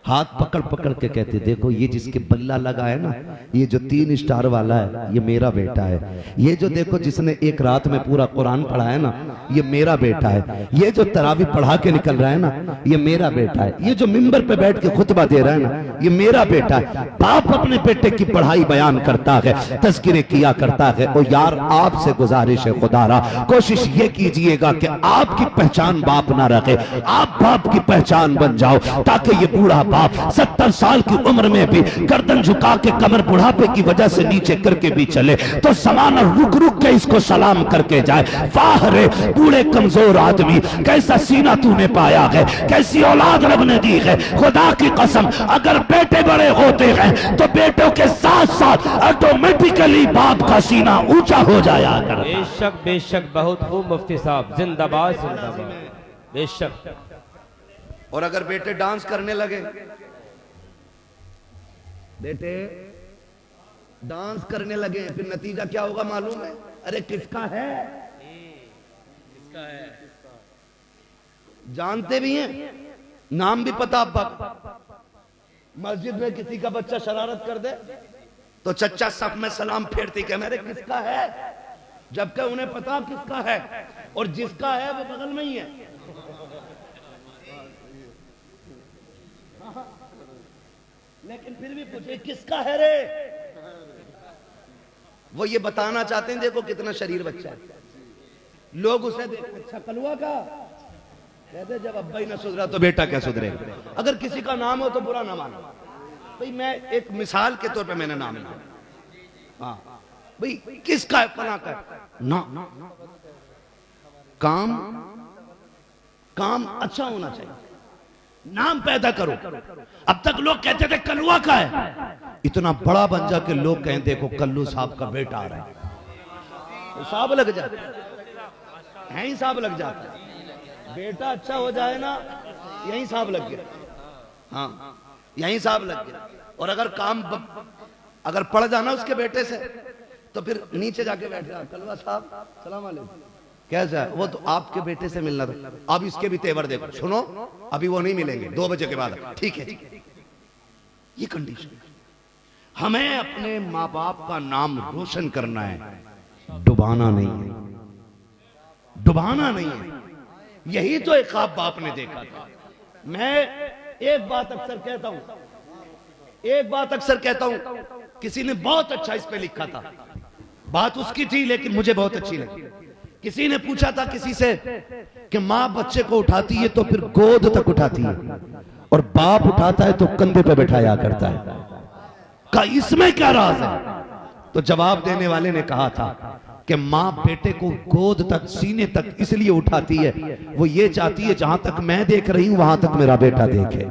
हाथ पकड़ पकड़ के कहते देखो ये जिसके बल्ला लगा है ना, ये जो 3 स्टार वाला है ये मेरा बेटा है। ये जो देखो जिसने एक रात में पूरा कुरान पढ़ा है ना, ये मेरा बेटा है। ये जो तरावी पढ़ा के निकल रहा है ना, ये मेरा बेटा है। ये जो मिंबर पे बैठ के खुतबा दे रहा है ना, ये मेरा बेटा है। बाप अपने बेटे की पढ़ाई बयान करता है, तज़किरे किया करता है। और यार आपसे गुजारिश है खुदारा, कोशिश ये कीजिएगा कि आपकी पहचान बाप ना रखे, आप बाप की पहचान बन जाओ, ताकि ये बूढ़ा बाप 70 साल की उम्र में भी गर्दन झुका के कमर बुढ़ापे की वजह से नीचे करके भी चले तो ज़माना रुक रुक के इसको सलाम करके जाए। वाह रे बूढ़े कमजोर आदमी, कैसा सीना तूने पाया है, कैसी औलाद रब ने दी है। खुदा की कसम अगर बेटे बड़े होते हैं तो बेटों के साथ साथ ऑटोमेटिकली बाप का सीना ऊंचा हो जाया कर। बेशक बेशक, बहुत खूब मुफ्ती साहब, जिंदाबाद जिंदाबाद, बेशक। और अगर बेटे डांस करने लगे, बेटे डांस करने लगे, फिर नतीजा क्या होगा मालूम है? अरे किसका है, जानते भी हैं, नाम भी पता। मस्जिद में किसी का बच्चा शरारत कर दे तो चच्चा सफ में सलाम फेरती के मेरे किसका है, जबकि उन्हें पता किसका है, और जिसका है वो बगल में ही है। लेकिन फिर भी पूछे किसका है रे, वो ये बताना चाहते हैं देखो कितना शरीर बच्चा है। लोग उसे अच्छा कलुआ का कहते, जब अब्बा ही ना सुधरा तो बेटा क्या सुधरेगा। अगर किसी का नाम हो तो बुरा ना मानो भाई, मैं एक मिसाल के तौर पे मैंने नाम लिया। हाँ भाई किसका है, फला का ना, काम काम अच्छा होना चाहिए, नाम पैदा करो। अब तक लोग कहते थे कलुआ का है, इतना बड़ा बन जा के लोग कहें देखो कल्लू साहब का बेटा आ रहा है, तो साहब लग जाता है, साहब लग जाता है। बेटा अच्छा हो जाए ना, यही साहब लग गया। हाँ यही साहब लग गया। और अगर काम अगर पड़ जाना उसके बेटे से तो फिर नीचे जाके बैठ जा, कलवा साहब सलाम अलैकुम, कैसा है? वो तो आपके बेटे से मिलना था, अब इसके भी तेवर देखो। सुनो अभी वो नहीं मिलेंगे, 2 बजे के बाद, ठीक है? ये कंडीशन। हमें अपने माँ बाप का नाम रोशन करना है, डुबाना नहीं है, डुबाना नहीं है। यही तो एक ख्वाब बाप ने देखा था। मैं एक बात अक्सर कहता हूं, एक बात अक्सर कहता हूं, किसी ने बहुत अच्छा इस पे लिखा था, बात उसकी थी लेकिन मुझे बहुत अच्छी लगी। किसी ने पूछा था किसी से कि माँ बच्चे को उठाती है तो फिर गोद तक उठाती है, और बाप उठाता है तो कंधे पे बैठाया करता है, का इसमें क्या राज है? तो जवाब देने वाले ने कहा था कि माँ बेटे को गोद तक, सीने तक इसलिए उठाती है, वो ये चाहती है जहां तक मैं देख रही हूं वहां तक मेरा बेटा देखे।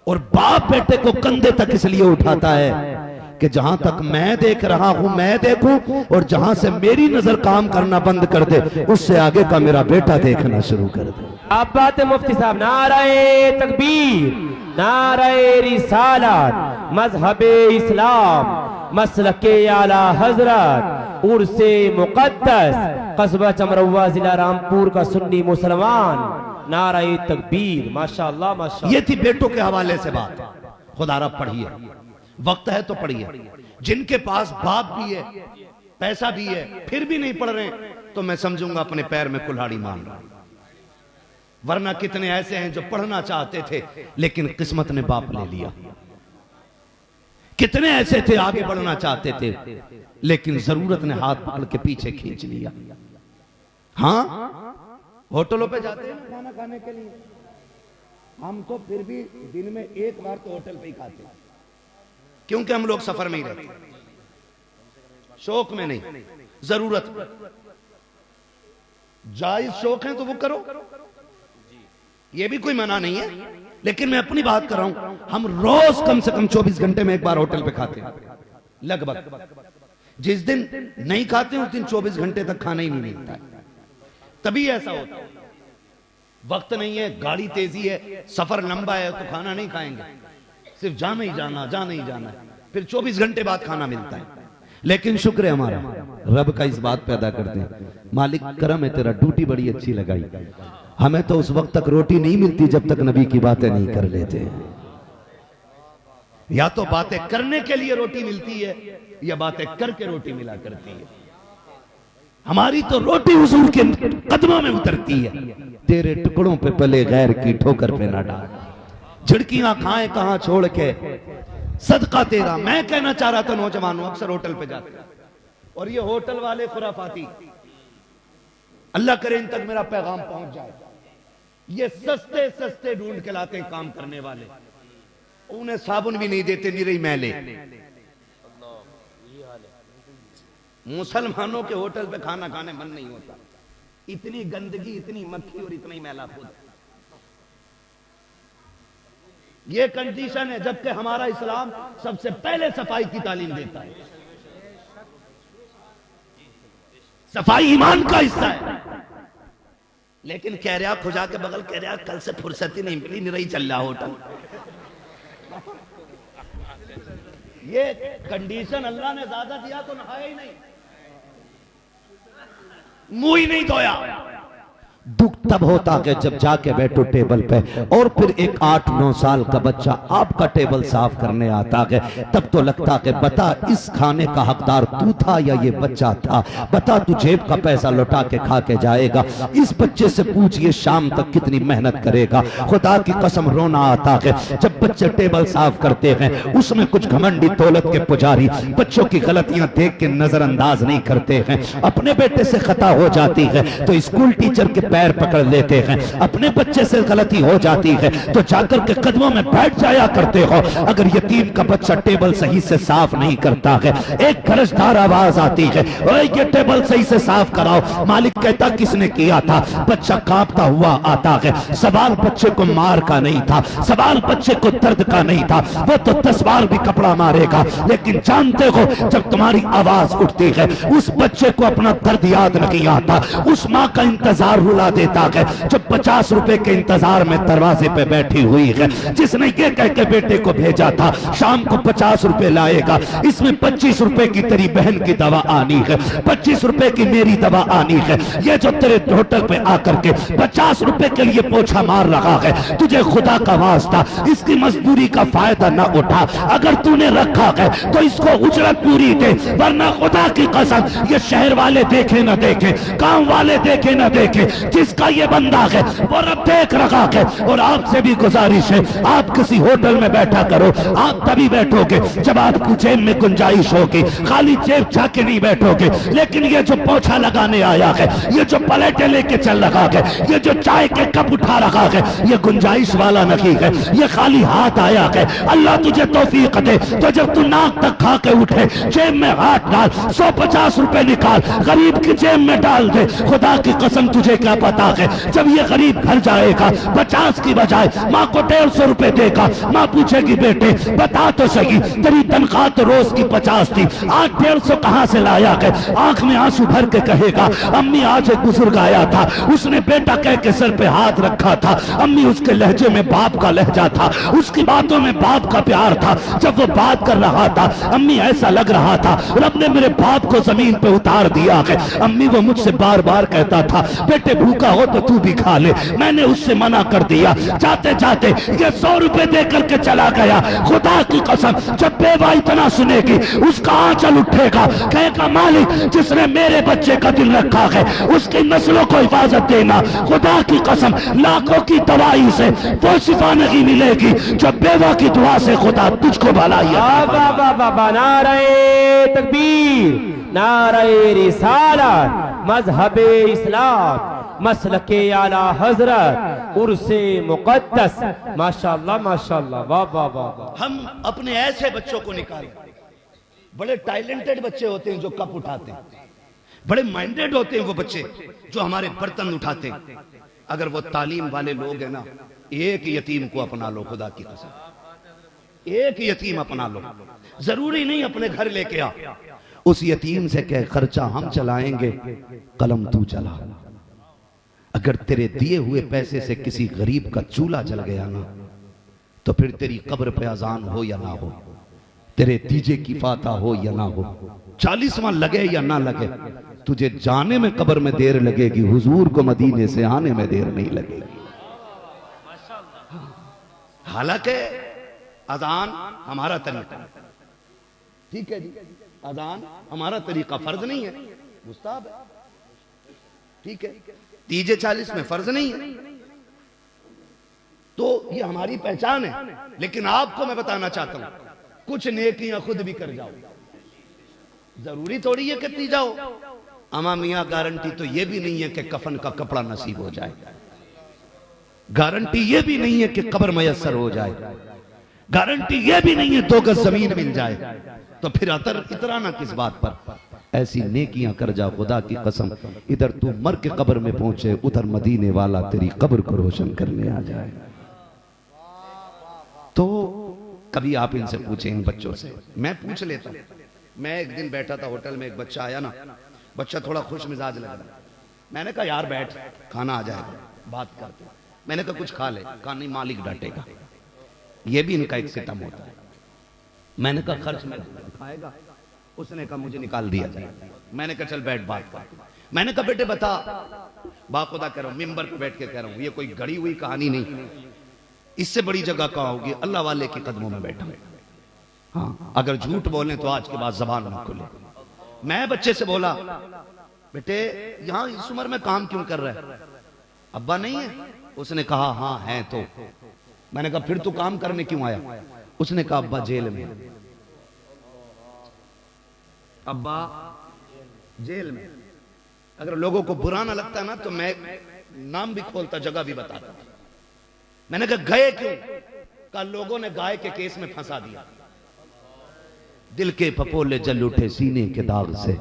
और बाप बेटे को कंधे तक इसलिए उठाता है कि जहां तक मैं देख रहा हूं मैं देखूं, और जहां से मेरी नजर काम करना बंद कर दे उससे आगे का मेरा बेटा देखना शुरू कर दे। आप बात है मुफ्ती साहब, नारे तकबीर, नारे रिसालत, मजहबे इस्लाम, मसलके आला हजरत, उर्से मुकद्दस, कस्बा चमरवा, जिला रामपुर का सुन्नी मुसलमान, नारे तकबीर। माशाअल्लाह माशाअल्लाह। ये थी बेटों के हवाले से बात। खुदारा पढ़िए, वक्त है तो पढ़िए। जिनके पास बाप भी है, पैसा भी है, फिर भी नहीं पढ़ रहे, तो मैं समझूंगा अपने पैर में कुल्हाड़ी मान रहा। वरना कितने ऐसे हैं जो पढ़ना चाहते थे लेकिन किस्मत ने बाप ले लिया। कितने ऐसे थे आगे बढ़ना चाहते थे लेकिन जरूरत ने हाथ पकड़ के पीछे खींच लिया। हाँ होटलों पे जाते हैं खाना खाने के लिए, हम तो फिर भी दिन में एक बार तो होटल पे ही खाते हैं, क्योंकि हम लोग सफर में ही रहते, शौक में नहीं, जरूरत। जायज शौक है तो वो करो, ये भी कोई मना नहीं है, लेकिन मैं अपनी बात कर रहा हूं। हम रोज कम से कम 24 घंटे में एक बार होटल पे खाते हैं लगभग। जिस दिन नहीं खाते उस दिन 24 घंटे तक खाना ही नहीं मिलता है। तभी ऐसा होता है, वक्त नहीं है, गाड़ी तेजी है, सफर लंबा है, तो खाना नहीं खाएंगे, सिर्फ जाना ही जाना, जाना ही जाना है, फिर 24 घंटे बाद खाना मिलता है। लेकिन शुक्र है हमारा, रब का इस बात पैदा करते हैं, मालिक करम है तेरा, ड्यूटी बड़ी अच्छी लगाई। हमें तो उस वक्त तक रोटी नहीं मिलती जब तक नबी की बातें नहीं कर लेते। या तो बातें करने के लिए रोटी मिलती है या बातें करके रोटी मिला करती है। हमारी तो रोटी हुजूर के कदमों में उतरती है। तेरे टुकड़ों पे पले गैर की ठोकर पे ना डाल, झिड़कियां खाए कहां छोड़ के सदका तेरा। मैं कहना चाह रहा था नौजवानों, अक्सर होटल पे जाते हैं और ये होटल वाले खुराफाती, अल्लाह करे इन तक मेरा पैगाम पहुंच जाए, ये सस्ते सस्ते ढूंढ के लाते हैं काम करने वाले, उन्हें साबुन भी नहीं देते, निरी मैले। मुसलमानों के होटल पे खाना खाने मन नहीं होता, इतनी गंदगी, इतनी मक्खी और इतनी मैला खुद। ये कंडीशन है, जबकि हमारा इस्लाम सबसे पहले सफाई की तालीम देता है। सफाई ईमान का हिस्सा है। लेकिन कह रहा खुजा के बगल कह रहा कल से फुर्सत ही नहीं मिली, निरही चल रहा होटल। ये कंडीशन अल्लाह ने ज्यादा दिया तो नहाया ही नहीं, मुंह ही नहीं धोया। दुख तब होता कि जब जाके बैठो टेबल पे और फिर एक 8-9 साल का बच्चा आपका टेबल साफ करने आता है, तब तो लगता कि बता इस खाने का हकदार तू था या ये बच्चा था, बता तू जेब का पैसा लौटा के खा के जाएगा, इस बच्चे से पूछ ये शाम तक कितनी मेहनत करेगा। खुदा की कसम रोना आता है जब बच्चे टेबल साफ करते हैं, उसमें कुछ घमंडी दौलत के पुजारी बच्चों की गलतियां देख के नजरअंदाज नहीं करते हैं। अपने बेटे से खता हो जाती है तो स्कूल टीचर के पैर पकड़ लेते हैं, अपने बच्चे से गलती हो जाती है तो जाकर के कदमों में बैठ जाया करते हो। अगर यतीम का बच्चा टेबल सही से साफ नहीं करता है, एक गरजदार आवाज आती है, ओए ये टेबल सही से साफ कराओ। मालिक कहता किसने किया था? बच्चा कांपता हुआ आता है। सवाल बच्चे को मार का नहीं था, सवाल बच्चे को दर्द का नहीं था, वो तो 10 बार भी कपड़ा मारेगा, लेकिन जानते हो जब तुम्हारी आवाज उठती है उस बच्चे को अपना दर्द याद नहीं आता। उस माँ का इंतजार रुला देता है जो 50 रुपए के इंतजार में दरवाजे पे बैठी हुई है, जिसने ये कह के बेटे को भेजा था शाम को 50 रुपए लाएगा, इसमें 25 रुपए की तेरी बहन की दवा आनी है, 25 रुपए की मेरी दवा आनी है। ये जो तेरे होटल पे आकर के 50 रुपए के लिए पोछा मार रहा है, तुझे खुदा का वास्ता इसकी मजदूरी का फायदा ना उठा। अगर तूने रखा है तो इसको उजरत पूरी दे, वरना खुदा की कसम ये शहर वाले देखे ना देखे, गांव वाले देखे ना देखे, जिसका ये बंदा है वो रब देख रखा है। और आपसे भी गुजारिश है, आप किसी होटल में बैठा करो, आप तभी बैठोगे जब आपकी जेब में गुंजाइश होगी, खाली जेब जाके नहीं बैठोगे। लेकिन ये जो पोछा लगाने आया है, ये जो प्लेटें लेके चल रहा है, ये जो चाय के कप उठा रहा है, ये गुंजाइश वाला नहीं है, ये खाली हाथ आया है। अल्लाह तुझे तौफीक दे तो जब तू नाक तक खा के उठे, जेब में हाथ डाल, 150 रुपए निकाल, गरीब की जेब में डाल दे। खुदा की कसम तुझे क्या पता है जब ये गरीब घर जाएगा 50 की बजाय माँ को 150 रुपए देगा, माँ पूछेगी बेटे बता तो सही तेरी तनख्वाह तो रोज की 50 थी, आज 150 कहाँ से लाया है? आंख में आंसू भर के कहेगा अम्मी आज एक बुजुर्ग आया था, उसने बेटा कह के सर पे हाथ रखा था। अम्मी उसके लहजे में बाप का लहजा था, उसकी बातों में बाप का प्यार था। जब वो बात कर रहा था अम्मी ऐसा लग रहा था रब ने मेरे बाप को जमीन पे उतार दिया है। अम्मी वो मुझसे बार बार कहता था बेटे भूखा हो तो तू भी खा ले, मैंने उससे मना कर दिया। जाते जाते ये 100 रुपए दे करके चला गया। खुदा की कसम जब बेवा इतना सुनेगी उसका आंचल उठेगा, कहेगा मालिक जिसने मेरे बच्चे का दिल रखा है उसकी नस्लों को हिफाजत देना। खुदा की कसम लाखों की दवाई से वो शिफा नहीं मिलेगी जो बेवा की दुआ से खुदा तुझको भलाई। नारे तकबीर, नारे रिसालत, मजहबे इस्लाम, मसलके आला हजरत, उर्से मुकद्दस। माशाअल्लाह माशाअल्लाह, वाह वाह वाह। हम अपने ऐसे बच्चों को निकालें, बड़े टैलेंटेड बच्चे होते हैं जो कप उठाते हैं, बड़े माइंडेड होते हैं वो बच्चे जो हमारे बर्तन उठाते हैं। अगर वो तालीम वाले लोग हैं ना, एक यतीम को अपना लो, खुदा की कसम एक यतीम अपना लो। जरूरी नहीं अपने घर लेके आ, उस यतीम से कह खर्चा हम चलाएंगे, कलम तू चला। अगर तेरे दिए हुए पैसे से किसी गरीब का चूल्हा जल गया ना, तो फिर तेरी कब्र पे अजान हो या ना हो, तेरे दीजे की फाता हो या ना हो, 40वां लगे या ना लगे, तुझे जाने में कब्र में देर लगेगी, हुजूर को मदीने से आने में देर नहीं लगेगी। हालांकि अजान हमारा तरीका, ठीक है जी, अजान हमारा तरीका फर्ज नहीं है, मुस्ताहब है, ठीक है। तीजे 40 में फर्ज नहीं है, तो ये हमारी पहचान है। लेकिन आपको मैं बताना चाहता हूं, कुछ नेकियां खुद भी कर जाओ, जरूरी थोड़ी है कि जाओ। अमा मियां गारंटी तो ये भी नहीं है कि कफन का कपड़ा नसीब हो जाए, गारंटी ये भी नहीं है कि कब्र मयसर हो जाए, गारंटी ये भी नहीं है 2 गज जमीन मिल जाए। तो फिर इतराना किस बात पर? ऐसी नेकियां कर जा, खुदा की कसम, इधर तू मर के कब्र में पहुंचे, उधर मदीने वाला तेरी कब्र को रोशन करने आ जाए। तो कभी आप इनसे पूछें, इन बच्चों से, मैं पूछ लेता हूं। मैं एक दिन बैठा था होटल में, एक बच्चा आया ना, बच्चा थोड़ा खुश मिजाज लग रहा। मैंने कहा यार बैठ, खाना आ जाएगा, बात करते। मैंने कहा कुछ खा ले, कहा नहीं मालिक डांटेगा। ये भी इनका एक सितम होता है। मैंने कहा खर्च में खाएगा, उसने कहा मुझे निकाल दिया जाए। मैंने कहा चल बैठ बात कर। मैंने कहा बेटे बता, बाखुदा कह रहा हूं, मिंबर पे बैठ के कह रहा हूं, ये कोई गढ़ी हुई कहानी नहीं, इससे बड़ी जगह कहाँ होगी, अल्लाह वाले के कदमों में बैठा। हाँ, अगर झूठ बोले तो आज के बाद जबान ना खुले। मैं बच्चे से बोला, बेटे यहां इस उम्र में काम क्यों कर रहा है? अब्बा नहीं है? उसने कहा हाँ है। तो मैंने कहा फिर तू काम करने क्यों आया? उसने कहा अब्बा जेल में। अब्बा जेल में। अगर लोगों को बुरा ना लगता ना तो मैं नाम भी खोलता, जगह भी बताता। मैंने कहा गए क्यों? कहा लोगों ने गाय के केस में फंसा दिया। दिल के पपोले जल उठे सीने के दाग से,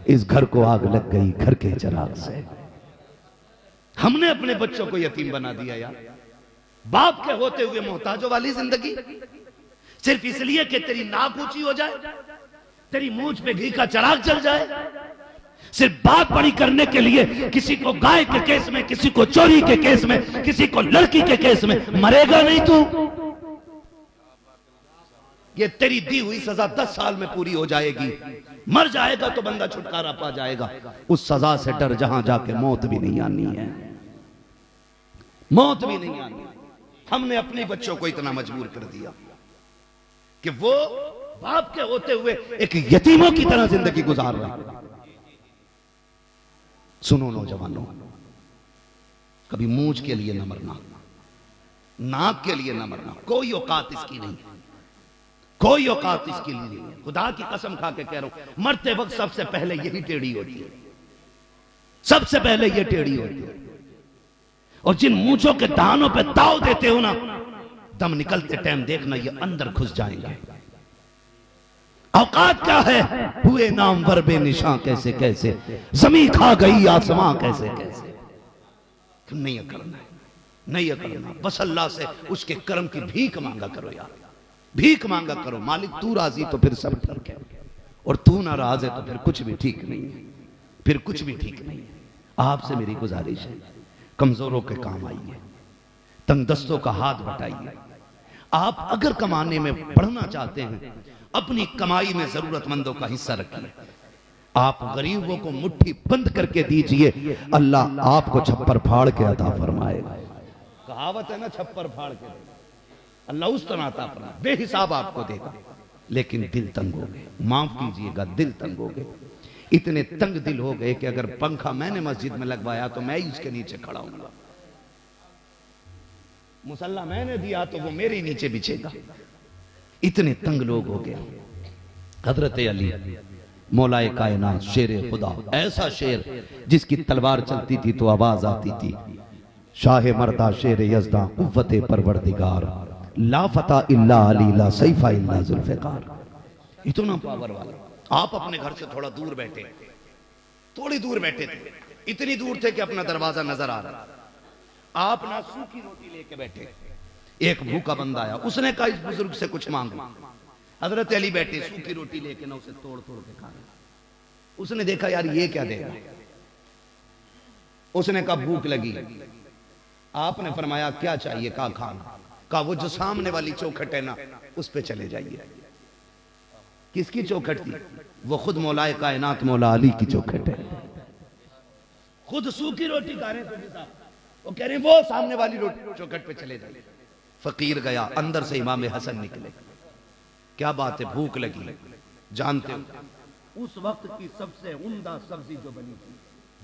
इस घर को आग लग गई घर के चिराग से। हमने अपने बच्चों को यतीम बना दिया यार, बाप के होते हुए मोहताजों वाली जिंदगी, सिर्फ इसलिए कि तेरी नाक ऊंची हो जाए, तेरी मूंछ पे घी का चिराग जल जाए, सिर्फ बात बड़ी करने के लिए किसी को गाय के केस में, किसी को चोरी के केस में, किसी को लड़की के केस में। मरेगा नहीं तू, ये तेरी दी हुई सजा 10 साल में पूरी हो जाएगी। मर जाएगा तो बंदा छुटकारा पा जाएगा। उस सजा से डर जहां जाके मौत भी नहीं आनी है, मौत भी नहीं आनी। हमने अपने बच्चों को इतना मजबूर कर दिया कि वो बाप के होते हुए एक यतीमों की तरह जिंदगी गुजार रहे हैं। सुनो नौजवानों, कभी मूंछ के लिए न मरना, नाक के लिए न मरना, कोई औकात इसकी नहीं, कोई औकात इसके लिए नहीं है। खुदा की कसम खा के कह रहा हूं, मरते वक्त सबसे पहले यही टेढ़ी होती है, सबसे पहले ये टेढ़ी होती है। और जिन मूंछों के दानों पे दाव देते हो ना, दम निकलते टाइम देखना ये अंदर घुस जाएंगे। औकात क्या है? हुए नाम वर बेनिशां कैसे कैसे, जमीन खा गई आसमां कैसे कैसे। नहीं करना है, नहीं करना, बस अल्लाह से उसके कर्म की भीख मांगा करो यार, भीख मांगा करो। मालिक तू राजी तो फिर सब ठीक है, और तू नाराज है तो फिर कुछ भी ठीक नहीं है, फिर कुछ भी ठीक नहीं है। आपसे मेरी गुजारिश है, कमजोरों के काम आइए, तंगदस्तों का हाथ बटाइए। आप अगर कमाने में बढ़ना चाहते हैं, अपनी कमाई में जरूरतमंदों का हिस्सा रखिए। आप गरीबों को मुट्ठी बंद करके दीजिए, अल्लाह आपको छप्पर फाड़ के अता फरमाएगा। कहावत है ना, छप्पर फाड़ के अल्लाह उस तरह आता अपना बेहिसाब आपको देगा। लेकिन दिल तंग हो गए, माफ कीजिएगा, दिल तंग हो गए। इतने तंग दिल हो गए कि अगर पंखा मैंने मस्जिद में लगवाया तो मैं ही उसके नीचे खड़ा हूंगा, मुसल्ला मैंने दिया तो वो मेरे नीचे बिछेगा। इतने तंग लोग हो गए। हजरत अली मौलाए कायनात, शेर खुदा, ऐसा शेर जिसकी तलवार चलती थी तो आवाज आती थी, शाह मर्दा शेर यज़दा कुव्वते परवरदिगार, ला फता इल्ला अली ला सैफा इल्ला जुल्फ़िकार। इतना पावर वाला। आप अपने घर से थोड़ा दूर बैठे, थोड़ी दूर बैठे थे, इतनी दूर थे कि अपना दरवाजा नजर आ रहा। आप ना सूखी रोटी लेके बैठे, एक भूखा बंदा आया, उसने कहा इस बुजुर्ग से कुछ मांगो। हजरत अली बैठे सूखी रोटी लेके ना उसे तोड़ तोड़ के खा रहे। उसने देखा यार ये क्या देगा, उसने कहा भूख लगी। आपने फरमाया क्या चाहिए? कहा खाना। कहा वो जो सामने वाली चौखट है ना उस पे चले जाइए। किसकी चौखट थी? वो खुद मौलाए कायनात मौला अली की चौखट है। खुद सूखी रोटी खा रहे हैं, वो कह रहे हैं वो सामने वाली रोटी चौखट पे चले जाए। फकीर गया, अंदर से इमाम हसन निकले। क्या बात है, भूख लगी। जानते हो उस वक्त की सबसे उम्दा सब्जी जो बनी थी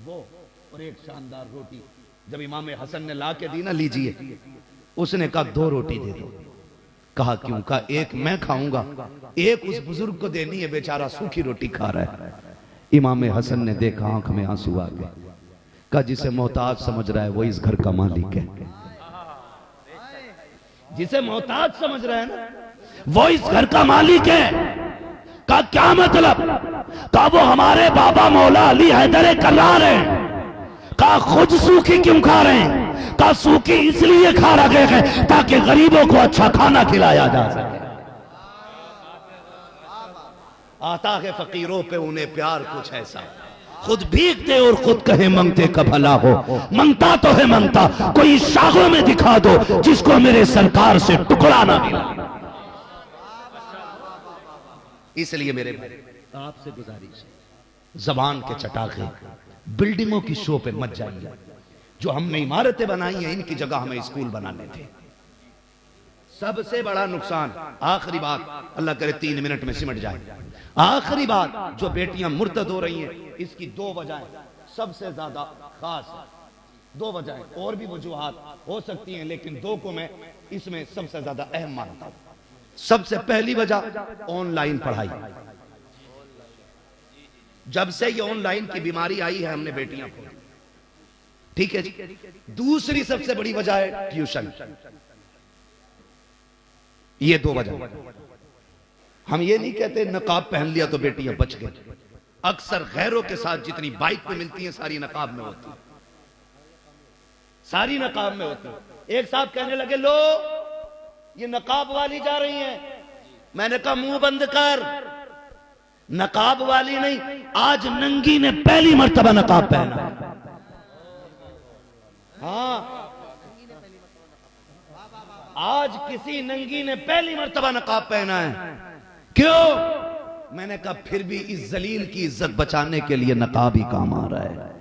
वो, और एक शानदार रोटी जब इमाम हसन ने ला के दी ना, लीजिए, उसने कहा 2 रोटी दे दो। कहा क्यों? कहा एक मैं खाऊंगा, एक उस बुजुर्ग को देनी है, बेचारा सूखी रोटी खा रहा है। इमाम हसन ने देखा, आंख में आंसू आ गए। कहा जिसे मोहताज समझ रहा है वो इस घर का मालिक है। जिसे मोहताज समझ रहा है ना वो इस घर का मालिक है। का क्या मतलब? का वो हमारे बाबा मौला अली हैदर कर्रार है। का खुद सूखी क्यों खा रहे हैं? का सूखी इसलिए खा रहे हैं ताकि गरीबों को अच्छा खाना खिलाया जा सके। आता है फकीरों पे उन्हें प्यार कुछ ऐसा, खुद भीगते और खुद कहे मंगते का भला हो। मंगता तो है मंगता, कोई शाखों में दिखा दो जिसको मेरे सरकार से टुकड़ा ना मिला। इसलिए मेरे आपसे गुजारिश है, जबान के चटाखे बिल्डिंगों की शो पे मत जाइए। जो हमने इमारतें बनाई हैं इनकी जगह हमें स्कूल बनाने थे। सबसे बड़ा नुकसान, आखिरी बात, अल्लाह करे 3 मिनट में सिमट जाए। आखिरी बात, जो बेटियां मुर्तद हो रही हैं इसकी 2 वजहें सबसे ज्यादा खास है। 2 वजहें, और भी वजूहात हो सकती हैं लेकिन 2 को मैं इसमें सबसे ज्यादा अहम मानता हूं। सबसे पहली वजह ऑनलाइन पढ़ाई। जब से ये ऑनलाइन की बीमारी आई है हमने बेटियां को, ठीक है जी। दूसरी सबसे बड़ी वजह है ट्यूशन। ये 2 वजह। हम ये नहीं कहते नकाब पहन लिया तो बेटियां बच गई। अक्सर गैरों के साथ जितनी बाइक पे मिलती हैं सारी नकाब में होती है, सारी नकाब में होती है। एक साहब कहने लगे लो ये नकाब वाली जा रही हैं। मैंने कहा मुंह बंद कर, नकाब वाली नहीं, आज नंगी ने पहली मर्तबा नकाब पहना। हाँ, आज किसी नंगी ने पहली मर्तबा नकाब पहना है। क्यों? मैंने कहा फिर भी इस जलील की इज्जत बचाने के लिए नकाब ही काम आ रहा है।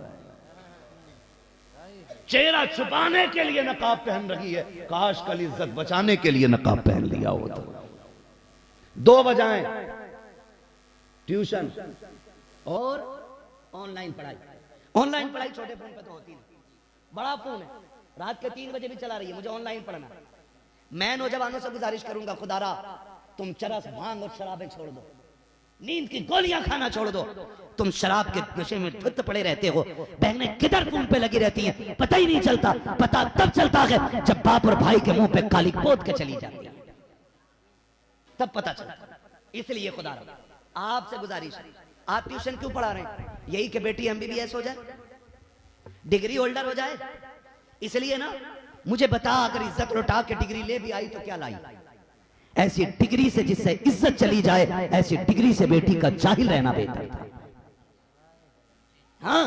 चेहरा छुपाने के लिए नकाब पहन रही है, काश कल इज्जत बचाने के लिए नकाब पहन लिया होता। 2 वजहें, ट्यूशन और ऑनलाइन पढ़ाई। ऑनलाइन पढ़ाई छोटे फोन पे तो होती नहीं, बड़ा फोन है, रात के 3 बजे भी चला रही है, मुझे ऑनलाइन पढ़ना। मैं नौजवानों से गुजारिश करूंगा, खुदारा तुम चरस, भांग और शराबें छोड़ दो, नींद की गोलियां खाना छोड़ दो। तुम शराब के नशे में धुत पड़े रहते हो, बहनें किधर फोन पे लगी रहती हैं, पता ही नहीं चलता। पता तब चलता है जब बाप और भाई के मुंह पे काली पोत के चली जाती है, तब पता चलता। इसलिए खुदा आपसे गुजारिश, आप ट्यूशन क्यों पढ़ा रहे हैं? यही कि बेटी MBBS हो जाए, डिग्री होल्डर हो जाए, इसलिए ना। मुझे बता, अगर इज्जत लुटा के डिग्री ले भी आई तो क्या लाई? ऐसी डिग्री से जिससे इज्जत चली जाए, ऐसी डिग्री से बेटी का जाहिल रहना बेहतर था। हाँ,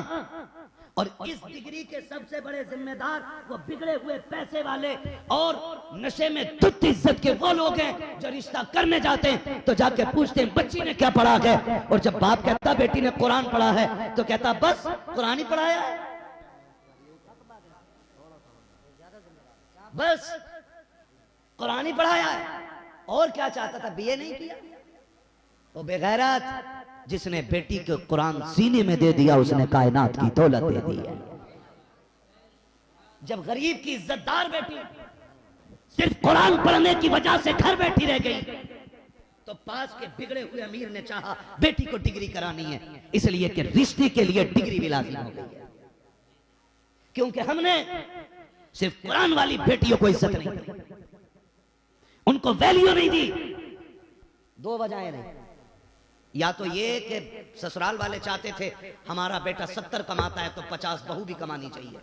और इस डिग्री के सबसे बड़े जिम्मेदार वो बिगड़े हुए पैसे वाले और नशे में धुत इज्जत के वो लोग हैं जो रिश्ता करने जाते हैं तो जाके पूछते हैं बच्ची ने क्या पढ़ा है, और जब बाप कहता बेटी ने कुरान पढ़ा है तो कहता बस कुरान ही पढ़ाया है, बस कुरान ही पढ़ाया है, और क्या चाहता था? BA नहीं किया। वो बेगैरत जिसने बेटी को कुरान सीने में दे दिया उसने कायनात की दौलत दे दी है। जब गरीब की इज्जतदार बेटी सिर्फ कुरान पढ़ने की वजह से घर बैठी रह गई तो पास के बिगड़े हुए अमीर ने चाहा बेटी को डिग्री करानी है, इसलिए कि रिश्ते के लिए डिग्री भी लाजिम हो गई है। क्योंकि हमने सिर्फ कुरान वाली बेटियों को इज्जत नहीं दी, उनको वैल्यू नहीं दी। 2 वजहें नहीं, या तो ये कि ससुराल वाले चाहते थे हमारा बेटा 70 कमाता है तो 50 बहू भी कमानी चाहिए।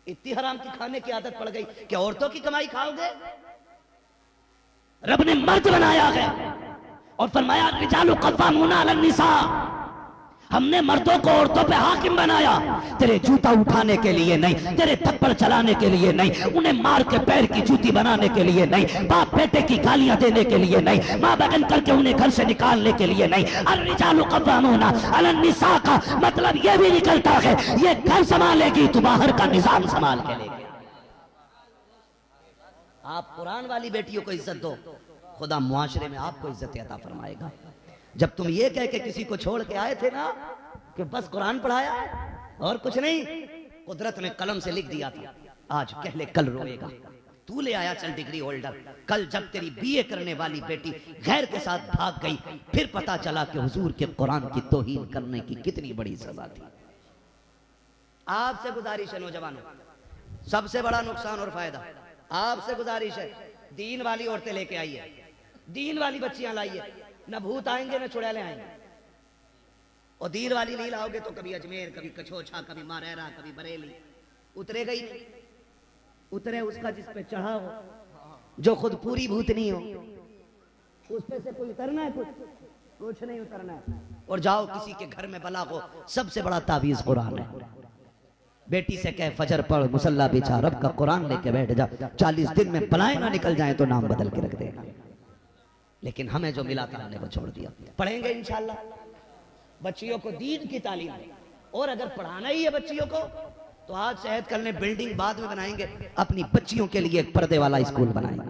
इतनी हराम की खाने की आदत पड़ गई कि औरतों की कमाई खाओगे। रब ने मर्द बनाया है और फरमाया रिजालु कव्वामूना अलन निसा, हमने मर्दों को औरतों पे हाकिम बनाया, तेरे जूता उठाने के लिए नहीं, तेरे थप्पड़ चलाने के लिए नहीं, उन्हें मार के पैर की जूती बनाने के लिए नहीं, बाप बेटे की गालियां देने के लिए नहीं, माँ बहन करके उन्हें घर से निकालने के लिए नहीं। अर्रिजालु क़व्वामूना अलन निसा का मतलब यह भी निकलता है ये घर संभालेगी तो बाहर का निजाम संभाल के लेगी। आप कुरान वाली बेटियों को इज्जत दो, खुदा मुआशरे में आपको इज्जत अता फरमाएगा। जब तुम ये कह के किसी को छोड़ के आए थे ना कि बस कुरान पढ़ाया और कुछ नहीं, कुदरत ने कलम से लिख दिया था आज कह ले कल रोएगा। तू ले आया चल डिग्री होल्डर, कल जब तेरी बीए करने वाली बेटी गैर के साथ भाग गई फिर पता चला कि हुजूर के कुरान की तौहीन करने की कितनी बड़ी सजा थी। आपसे गुजारिश है नौजवानों, सबसे बड़ा नुकसान और फायदा आपसे गुजारिश है, दीन वाली औरतें लेके आइए, दीन वाली बच्चियां लाइए, न भूत आएंगे न चुड़ैले आएंगे। और दीन वाली नहीं लाओगे तो कभी अजमेर, कभी कछोछा, कभी मारेरा, कभी बरेली, उतरेगा ही नहीं। उतरे उसका जिस पे चढ़ा हो, जो खुद पूरी भूतनी हो, उस पे से कोई उतरना है? कुछ नहीं उतरना है। और जाओ किसी के घर में बला हो, सबसे बड़ा तावीज कुरान है। बेटी से कह फजर पढ़, मुसल्ला बिछा, रब का कुरान लेके बैठ जा, 40 दिन में बलाएं ना निकल जाए तो नाम बदल के रख देगा। लेकिन हमें जो मिला था हमने वो छोड़ दिया। पढ़ेंगे इंशाल्लाह, बच्चियों को दीन की तालीम, और अगर पढ़ाना ही है बच्चियों को तो आज सेहत करने बिल्डिंग बाद में बनाएंगे, अपनी बच्चियों के लिए एक पर्दे वाला स्कूल बनाएंगे,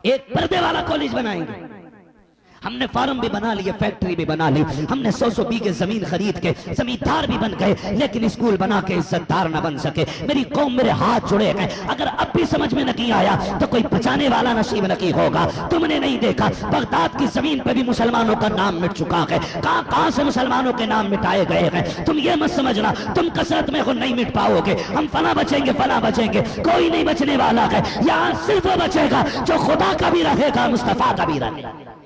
एक पर्दे वाला कॉलेज बनाएंगे। हमने फार्म भी बना लिए, फैक्ट्री भी बना ली, हमने 100 बीघे जमीन खरीद के जमींदार भी बन गए, लेकिन स्कूल बना के इज्जतदार न बन सके। मेरी कौम मेरे हाथ जुड़े हैं। अगर अब भी समझ में नहीं आया तो कोई बचाने वाला नसीब नहीं होगा। तुमने नहीं देखा बगदाद की जमीन पर भी मुसलमानों का नाम मिट चुका है, कहां कहां से मुसलमानों के नाम मिटाए गए हैं। तुम ये मत समझना तुम कसरत में नहीं मिट पाओगे, हम फला बचेंगे फला बचेंगे, कोई नहीं बचने वाला है। यहाँ सिर्फ वो बचेगा जो खुदा का भी रहेगा, मुस्तफा का भी रहेगा।